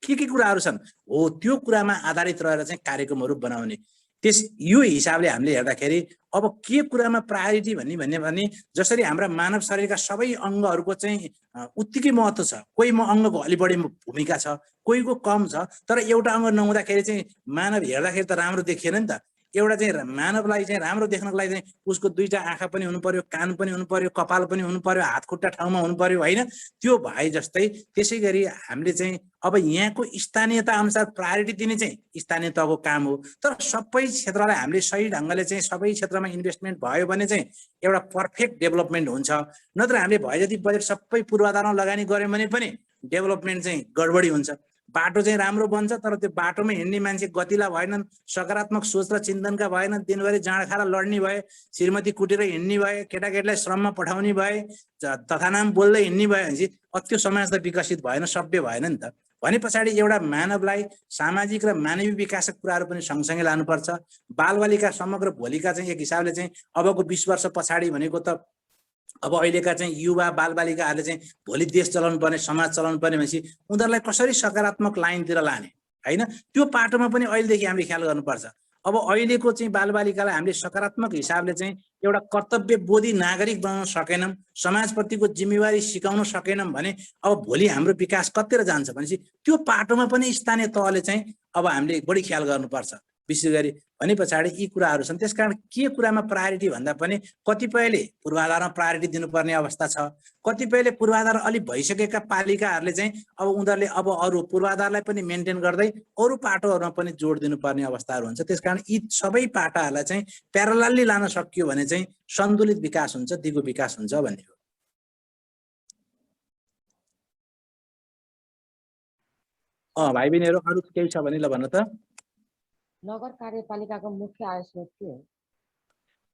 के कुराहरू छन्, हो त्यो कुरामा आधारित रहेर चाहिँ कार्यक्रमहरू बनाउने। यो हिसाबले हामीले हेर्दाखेरि अब के कुरामा प्रायोरिटी भन्ने भने जसरी हाम्रा मानव शरीरका सबै अङ्गहरूको चाहिँ उत्तिकै महत्त्व छ, कोही अङ्गको अलि बढी भूमिका छ, कोहीको कम छ, तर एउटा अङ्ग नहुँदाखेरि चाहिँ मानव हेर्दाखेरि त राम्रो देखिएन नि त। एउटा चाहिँ मानवलाई चाहिँ राम्रो देख्नको लागि चाहिँ उसको 2टा आँखा पनि हुनु पर्यो, कान पनि हुनु पर्यो, कपाल पनि हुनु पर्यो, हात खुट्टा ठाउँमा हुनु पर्यो हैन। त्यो भए जस्तै त्यसै गरी हामीले चाहिँ अब यहाँको स्थानीयता अनुसार प्रायोरिटी दिने चाहिँ स्थानीय तहको काम हो। तर सबै क्षेत्रलाई हामीले सही ढङ्गले चाहिँ सबै क्षेत्रमा इन्भेस्टमेन्ट भयो भने चाहिँ एउटा पर्फेक्ट डेभलपमेन्ट हुन्छ। नत्र हामीले भए जति बजेट सबै पूर्वाधारमा लगानी गर्यौँ भने पनि डेभलपमेन्ट चाहिँ गडबडी हुन्छ। बाटो चाहिँ राम्रो बन्छ तर त्यो बाटोमा हिँड्ने मान्छे गतिला भएनन्, सकारात्मक सोच र चिन्तनका भएनन्, दिनभरि जाँडखारा लड्ने भए, श्रीमती कुटेर हिँड्ने भए, केटाकेटीलाई श्रममा पठाउने भए, तथानाम बोल्दै हिँड्ने भए भनेपछि त्यो समाज त विकसित भएन, सभ्य भएन नि त। भने पछाडि एउटा मानवलाई सामाजिक र मानवीय विकासका कुराहरू पनि सँगसँगै लानुपर्छ। बालबालिका समग्र भोलिका चाहिँ एक हिसाबले चाहिँ अबको 20 वर्ष पछाडि भनेको त अब अहिलेका चाहिँ युवा बालबालिकाहरूले चाहिँ भोलि देश चलाउनु पर्ने, समाज चलाउनु पर्ने भनेपछि उनीहरूलाई कसरी सकारात्मक लाइनतिर लाने हैन, त्यो पाटोमा पनि अहिलेदेखि हामीले ख्याल गर्नुपर्छ। अब अहिलेको चाहिँ बालबालिकालाई हामीले सकारात्मक हिसाबले चाहिँ एउटा कर्तव्यबोधी नागरिक बनाउन सकेनौँ, समाजप्रतिको जिम्मेवारी सिकाउन सकेनौँ भने अब भोलि हाम्रो विकास कतिर जान्छ भनेपछि त्यो पाटोमा पनि स्थानीय तहले चाहिँ अब हामीले बढी ख्याल गर्नुपर्छ। विशेष गरी भने पछाडि यी कुराहरू छन्। त्यसकारण के कुरामा प्रायोरिटी भन्दा पनि कतिपयले पूर्वाधारमा प्रायोरिटी दिनुपर्ने अवस्था छ, कतिपयले पूर्वाधार अलि भइसकेका पालिकाहरूले चाहिँ अब उनीहरूले अब अरू पूर्वाधारलाई पनि मेन्टेन गर्दै अरू पाटोहरूमा पनि जोड दिनुपर्ने अवस्थाहरू हुन्छ। त्यसकारण यी सबै पाटाहरूलाई चाहिँ प्यारलली लान सकियो भने चाहिँ सन्तुलित विकास हुन्छ, दिगो विकास हुन्छ भन्ने हो। भाइ बहिनीहरू अरू केही छ भने ल भन्नु त। नगर कार्यपालिकाको मुख्य आय स्रोत के हो?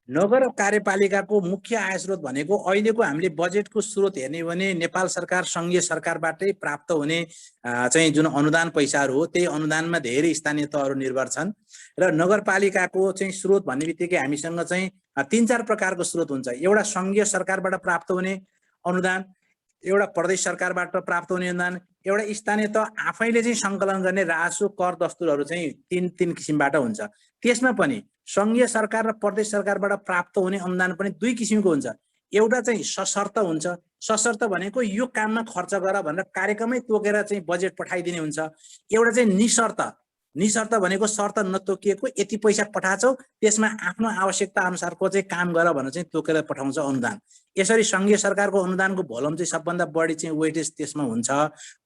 नगर कार्यपालिकाको मुख्य आय स्रोत भनेको अहिलेको हामीले बजेटको स्रोत हेर्ने भने नेपाल सरकार सङ्घीय सरकारबाटै प्राप्त हुने चाहिँ जुन अनुदान पैसाहरू हो त्यही अनुदानमा धेरै स्थानीय तहहरू निर्भर छन्। र नगरपालिकाको चाहिँ स्रोत भन्ने बित्तिकै हामीसँग चाहिँ 3-4 प्रकारको स्रोत हुन्छ। एउटा सङ्घीय सरकारबाट प्राप्त हुने अनुदान, एउटा प्रदेश सरकारबाट प्राप्त हुने अनुदान, एउटा स्थानीय तह आफैले चाहिँ सङ्कलन गर्ने राजस्व कर दस्तुरहरू चाहिँ तीन किसिमबाट हुन्छ। त्यसमा पनि सङ्घीय सरकार र प्रदेश सरकारबाट प्राप्त हुने अनुदान पनि 2 किसिमको हुन्छ। एउटा चाहिँ सशर्त हुन्छ, सशर्त भनेको यो काममा खर्च गर भनेर कार्यक्रमै तोकेर चाहिँ बजेट पठाइदिने हुन्छ। एउटा चाहिँ निशर्त, निशर्त भनेको शर्त नतोकिएको यति पैसा पठाछौ त्यसमा आफ्नो आवश्यकता अनुसारको चाहिँ काम गर भनेर चाहिँ तोकेर पठाउँछ अनुदान। यसरी सङ्घीय सरकारको अनुदानको भोलम चाहिँ सबभन्दा बढी चाहिँ वेटेज त्यसमा हुन्छ,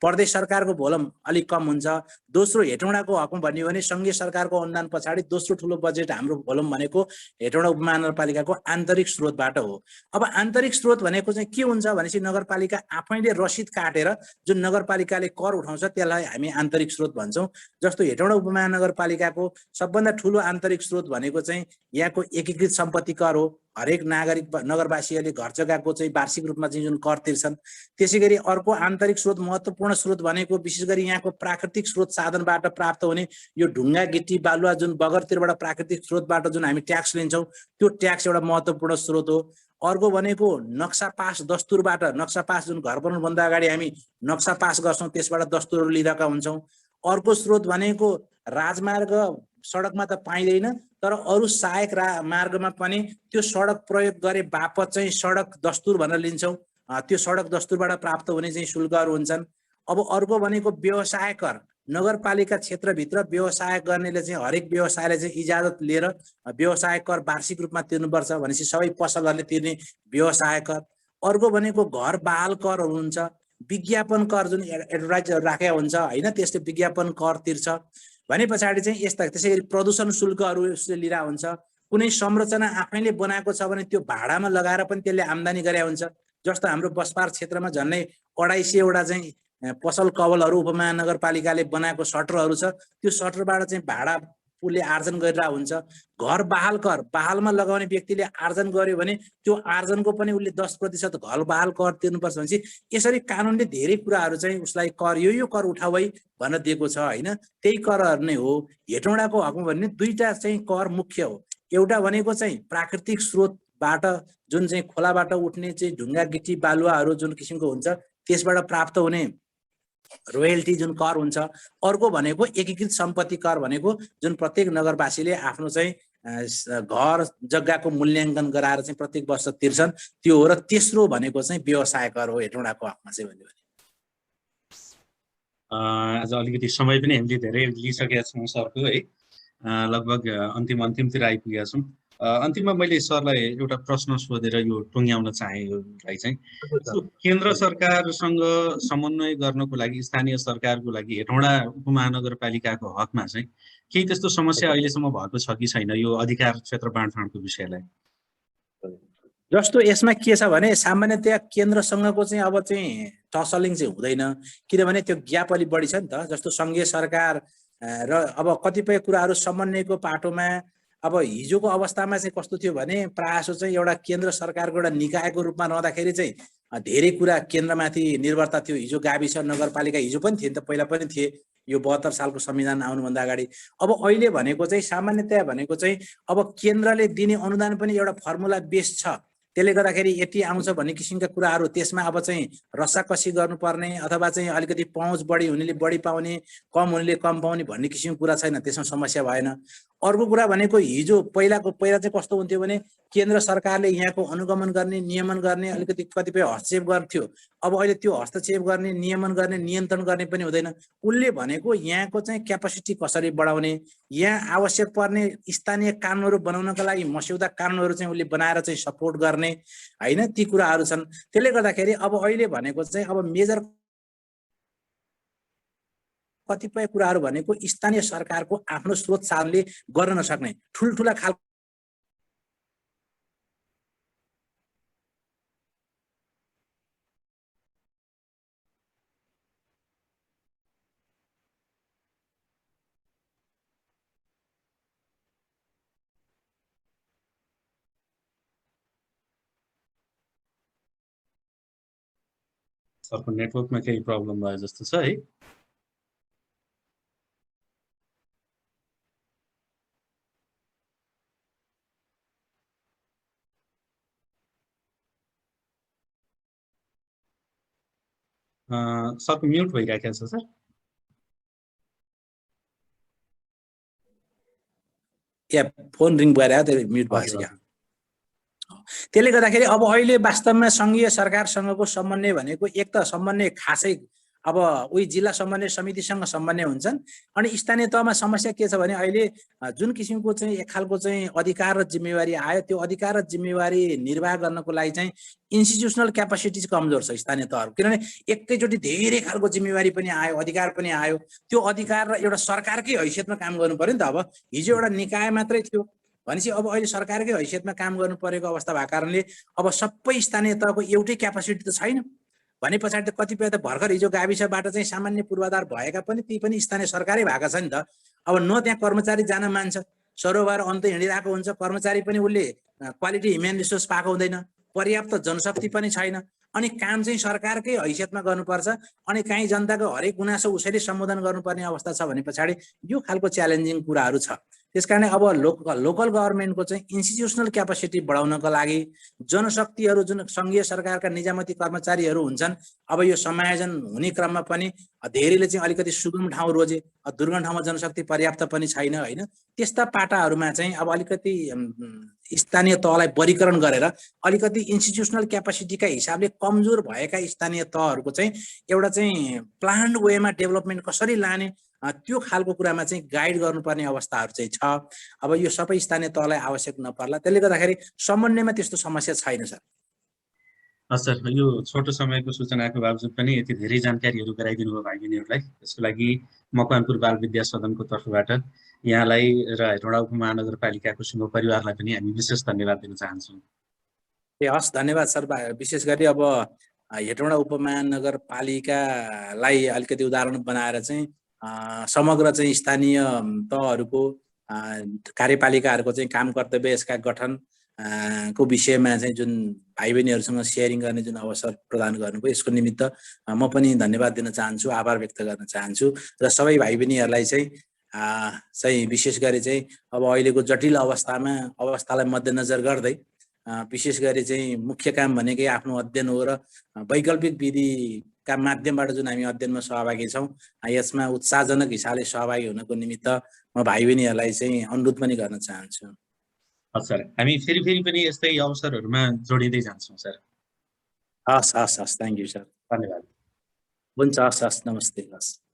प्रदेश सरकारको भोलम अलिक कम हुन्छ। दोस्रो हेटौँडाको हकमा भन्यो भने सङ्घीय सरकारको अनुदान पछाडि दोस्रो ठुलो बजेट हाम्रो भोलम भनेको हेटौँडा उपमहानगरपालिकाको आन्तरिक स्रोतबाट हो। अब आन्तरिक स्रोत भनेको चाहिँ के हुन्छ भनेपछि नगरपालिका आफैले रसिद काटेर जुन नगरपालिकाले कर उठाउँछ त्यसलाई हामी आन्तरिक स्रोत भन्छौँ। जस्तो हेटौँडा उपमहानगरपालिकाको सबभन्दा ठुलो आन्तरिक स्रोत भनेको चाहिँ यहाँको एकीकृत सम्पत्ति कर हो। हरेक नागरिक नगरवासीहरूले घर जग्गाको चाहिँ वार्षिक रूपमा चाहिँ जुन कर तिर्छन्। त्यसै गरी अर्को आन्तरिक स्रोत महत्त्वपूर्ण स्रोत भनेको विशेष गरी यहाँको प्राकृतिक स्रोत साधनबाट प्राप्त हुने यो ढुङ्गा गिटी बालुवा जुन बगरतिरबाट प्राकृतिक स्रोतबाट जुन हामी ट्याक्स लिन्छौँ त्यो ट्याक्स एउटा महत्त्वपूर्ण स्रोत हो। अर्को भनेको नक्सा पास दस्तुरबाट, नक्सा पास जुन घर बनाउनुभन्दा अगाडि हामी नक्सा पास गर्छौँ त्यसबाट दस्तुरहरू लिइरहेका हुन्छौँ। अर्को स्रोत भनेको राजमार्ग सडकमा त पाइँदैन तर अरू सहायक मार्गमा पनि त्यो सडक प्रयोग गरे बापत चाहिँ सडक दस्तुर भनेर लिन्छौँ। त्यो सडक दस्तुरबाट प्राप्त हुने चाहिँ शुल्कहरू हुन्छन्। अब अर्को भनेको व्यवसाय कर, नगरपालिका क्षेत्रभित्र व्यवसाय गर्नेले चाहिँ हरेक व्यवसायले चाहिँ इजाजत लिएर व्यवसाय कर वार्षिक रूपमा तिर्नुपर्छ भनेपछि सबै पसलहरूले तिर्ने व्यवसाय कर। अर्को भनेको घर बहाल करहरू हुन्छ, विज्ञापन कर जुन एडभर्टाइज राखेको हुन्छ होइन त्यसले विज्ञापन कर तिर्छ भने पछाडि चाहिँ यस्ता। त्यसै गरी प्रदूषण शुल्कहरू उसले लिएर हुन्छ। कुनै संरचना आफैले बनाएको छ भने त्यो भाडामा लगाएर पनि त्यसले आम्दानी गरे हुन्छ। जस्तो हाम्रो बसपार क्षेत्रमा झन्डै 250वटा चाहिँ पसल कवलहरू उपमहानगरपालिकाले बनाएको सटरहरू छ। त्यो सटरबाट चाहिँ भाडा उसले आर्जन गरिरहेको हुन्छ। घर बहाल कर, बहालमा लगाउने व्यक्तिले आर्जन गर्यो भने त्यो आर्जनको पनि उसले 10% घर बहाल कर तिर्नुपर्छ भनेपछि यसरी कानुनले धेरै कुराहरू चाहिँ उसलाई कर यो कर उठाऊ है भनेर दिएको छ होइन। त्यही करहरू नै हो। हेटौँडाको हकमा भने 2टा चाहिँ कर मुख्य हो। एउटा भनेको चाहिँ प्राकृतिक स्रोतबाट जुन चाहिँ खोलाबाट उठ्ने चाहिँ ढुङ्गा गिटी बालुवाहरू जुन किसिमको हुन्छ त्यसबाट प्राप्त हुने रोयल्टी जुन कर हुन्छ। अर्को भनेको एकीकृत सम्पत्ति कर भनेको जुन प्रत्येक नगरवासीले आफ्नो चाहिँ घर जग्गाको मूल्याङ्कन गराएर चाहिँ प्रत्येक वर्ष तिर्छन् त्यो हो। र तेस्रो भनेको चाहिँ व्यवसाय कर हो हेटौँडाको हकमा चाहिँ भन्यो भने। आज अलिकति समय पनि हामीले धेरै लिइसकेका छौँ सरको है, लगभग अन्तिमतिर आइपुगेका छौँ। अन्तिममा मैले सरलाई एउटा प्रश्न सोधेर यो टुङ्ग्याउन चाहे यसलाई चाहिँ केन्द्र सरकारसँग समन्वय गर्नको लागि स्थानीय सरकारको लागि हेटौँडा उपमहानगरपालिकाको हकमा चाहिँ केही त्यस्तो समस्या अहिलेसम्म भएको छ कि छैन यो अधिकार क्षेत्र बाँडफाँडको विषयलाई? जस्तो यसमा के छ भने सामान्यतया केन्द्रसँगको चाहिँ अब चाहिँ टसलिङ चाहिँ हुँदैन, किनभने त्यो ग्याप अलि बढी छ नि त। जस्तो सङ्घीय सरकार र अब कतिपय कुराहरू समन्वयको पाटोमा अब हिजोको अवस्थामा चाहिँ कस्तो थियो भने प्रायः चाहिँ एउटा केन्द्र सरकारको एउटा निकायको रूपमा रहँदाखेरि चाहिँ धेरै कुरा केन्द्रमाथि निर्भरता थियो। हिजो गाविस नगरपालिका हिजो पनि थिए नि त, पहिला पनि थिए, यो 72 सालको संविधान आउनुभन्दा अगाडि। अब अहिले भनेको चाहिँ सामान्यतया भनेको चाहिँ अब केन्द्रले दिने अनुदान पनि एउटा फर्मुला बेस्ड छ। त्यसले गर्दाखेरि यति आउँछ भन्ने किसिमका कुराहरू त्यसमा अब चाहिँ रसाकसी गर्नुपर्ने अथवा चाहिँ अलिकति पहुँच बढी हुनेले बढी पाउने, कम हुनेले कम पाउने भन्ने किसिमको कुरा छैन, त्यसमा समस्या भएन। अर्को कुरा भनेको हिजो पहिला चाहिँ कस्तो हुन्थ्यो भने केन्द्र सरकारले यहाँको अनुगमन गर्ने, नियमन गर्ने अलिकति कतिपय हस्तक्षेप गर्थ्यो। अब अहिले त्यो हस्तक्षेप गर्ने, नियमन गर्ने, नियन्त्रण गर्ने पनि हुँदैन। उसले भनेको यहाँको चाहिँ क्यापासिटी कसरी बढाउने, यहाँ आवश्यक पर्ने स्थानीय कानुनहरू बनाउनका लागि मस्यौदा कानुनहरू चाहिँ उसले बनाएर चाहिँ सपोर्ट गर्ने हैन, ती कुराहरू छन्। त्यसले गर्दाखेरि अब अहिले भनेको चाहिँ अब मेजर कतिपय कुराहरू भनेको स्थानीय सरकारको आफ्नो स्रोत साधनले गर्न नसक्ने ठुलठुला खालको सरको नेटवर्कमा केही प्रब्लम भयो जस्तो छ है। सरको म्युट भइरहेको छ सर। या फोन रिङ भएर त्यो म्युट भएछ क्या। त्यसले गर्दाखेरि अब अहिले वास्तवमा सङ्घीय सरकारसँगको समन्वय भनेको एक त समन्वय खासै अब उही जिल्ला समन्वय समितिसँग समन्वय हुन्छन्। अनि स्थानीय तहमा समस्या के छ भने अहिले जुन किसिमको चाहिँ एक खालको चाहिँ अधिकार र जिम्मेवारी आयो, त्यो अधिकार र जिम्मेवारी निर्वाह गर्नको लागि चाहिँ इन्स्टिट्युसनल क्यापासिटी चाहिँ कमजोर छ स्थानीय तहहरू। किनभने एकैचोटि धेरै खालको जिम्मेवारी पनि आयो, अधिकार पनि आयो, त्यो अधिकार र एउटा सरकारकै हैसियतमा काम गर्नु पर्यो नि त। अब हिजो एउटा निकाय मात्रै थियो भनेपछि अब अहिले सरकारकै हैसियतमा काम गर्नु परेको अवस्था भएको कारणले अब सबै स्थानीय तहको एउटै क्यापासिटी त छैन भने पछाडि त कतिपय त भर्खर हिजो गाविसबाट चाहिँ सामान्य पूर्वाधार भएका पनि ती पनि स्थानीय सरकारै भएका छ नि त। अब न त्यहाँ कर्मचारी जान मान्छ, सरोबार अन्त हिँडिरहेको हुन्छ, कर्मचारी पनि उसले क्वालिटी ह्युमन रिसोर्स पाएको हुँदैन, पर्याप्त जनशक्ति पनि छैन। अनि काम चाहिँ सरकारकै हैसियतमा गर्नुपर्छ, अनि काहीँ जनताको हरेक गुनासो उसैले सम्बोधन गर्नुपर्ने अवस्था छ भने पछाडि यो खालको च्यालेन्जिङ कुराहरू छ। त्यसकारण अब लोकल गभर्नमेन्टको चाहिँ इन्स्टिट्युसनल क्यापासिटी बढाउनको लागि जनशक्तिहरू जुन सङ्घीय सरकारका निजामती कर्मचारीहरू हुन्छन्, अब यो समायोजन हुने क्रममा पनि धेरैले चाहिँ अलिकति सुगम ठाउँ रोजे, दुर्गम ठाउँमा जनशक्ति पर्याप्त पनि छैन हैन। त्यस्ता पाटाहरूमा चाहिँ अब अलिकति स्थानीय तहलाई वर्गीकरण गरेर अलिकति इन्स्टिट्युसनल क्यापासिटीका हिसाबले कमजोर भएका स्थानीय तहहरूको चाहिँ एउटा चाहिँ प्लान्ड वेमा डेभलपमेन्ट कसरी लाने त्यो खालको कुरामा चाहिँ गाइड गर्नुपर्ने अवस्थाहरू चाहिँ छ। अब यो सबै स्थानीय तहलाई आवश्यक नपर्ला, त्यसले गर्दाखेरि समन्वयमा त्यस्तो समस्या छैन सर। सर, यो छोटो समयको सूचनाको बावजुद पनि यति धेरै जानकारीहरू गराइदिनु भयो भाइ बहिनीहरूलाई, त्यसको लागि मकवानपुर बाल विद्या सदनको तर्फबाट यहाँलाई र हेटौँडा उपमहानगरपालिकाको सिङ्गो परिवारलाई पनि हामी विशेष धन्यवाद दिन चाहन्छौँ। हस्, धन्यवाद सर। विशेष गरी अब हेटौँडा उपमहानगरपालिकालाई अलिकति उदाहरण बनाएर चाहिँ समग्र चाहिँ स्थानीय तहहरूको कार्यपालिकाहरूको चाहिँ काम कर्तव्य यसका गठन को विषयमा चाहिँ जुन भाइ बहिनीहरूसँग सेयरिङ गर्ने जुन अवसर प्रदान गर्नुभयो यसको निमित्त म पनि धन्यवाद दिन चाहन्छु, आभार व्यक्त गर्न चाहन्छु। र सबै भाइ बहिनीहरूलाई चाहिँ विशेष गरी चाहिँ अब अहिलेको जटिल अवस्थालाई मध्यनजर गर्दै विशेष गरी चाहिँ मुख्य काम भनेकै आफ्नो अध्ययन हो र वैकल्पिक विधिका माध्यमबाट जुन हामी अध्ययनमा सहभागी छौँ यसमा उत्साहजनक हिसाबले सहभागी हुनको निमित्त म भाइ बहिनीहरूलाई चाहिँ अनुरोध पनि गर्न चाहन्छु। हस् सर, हामी फेरि पनि यस्तै अवसरहरूमा जोडिँदै जान्छौँ सर। हस्, थ्याङ्क यू सर, धन्यवाद। हुन्छ, हस्, नमस्ते, हस्।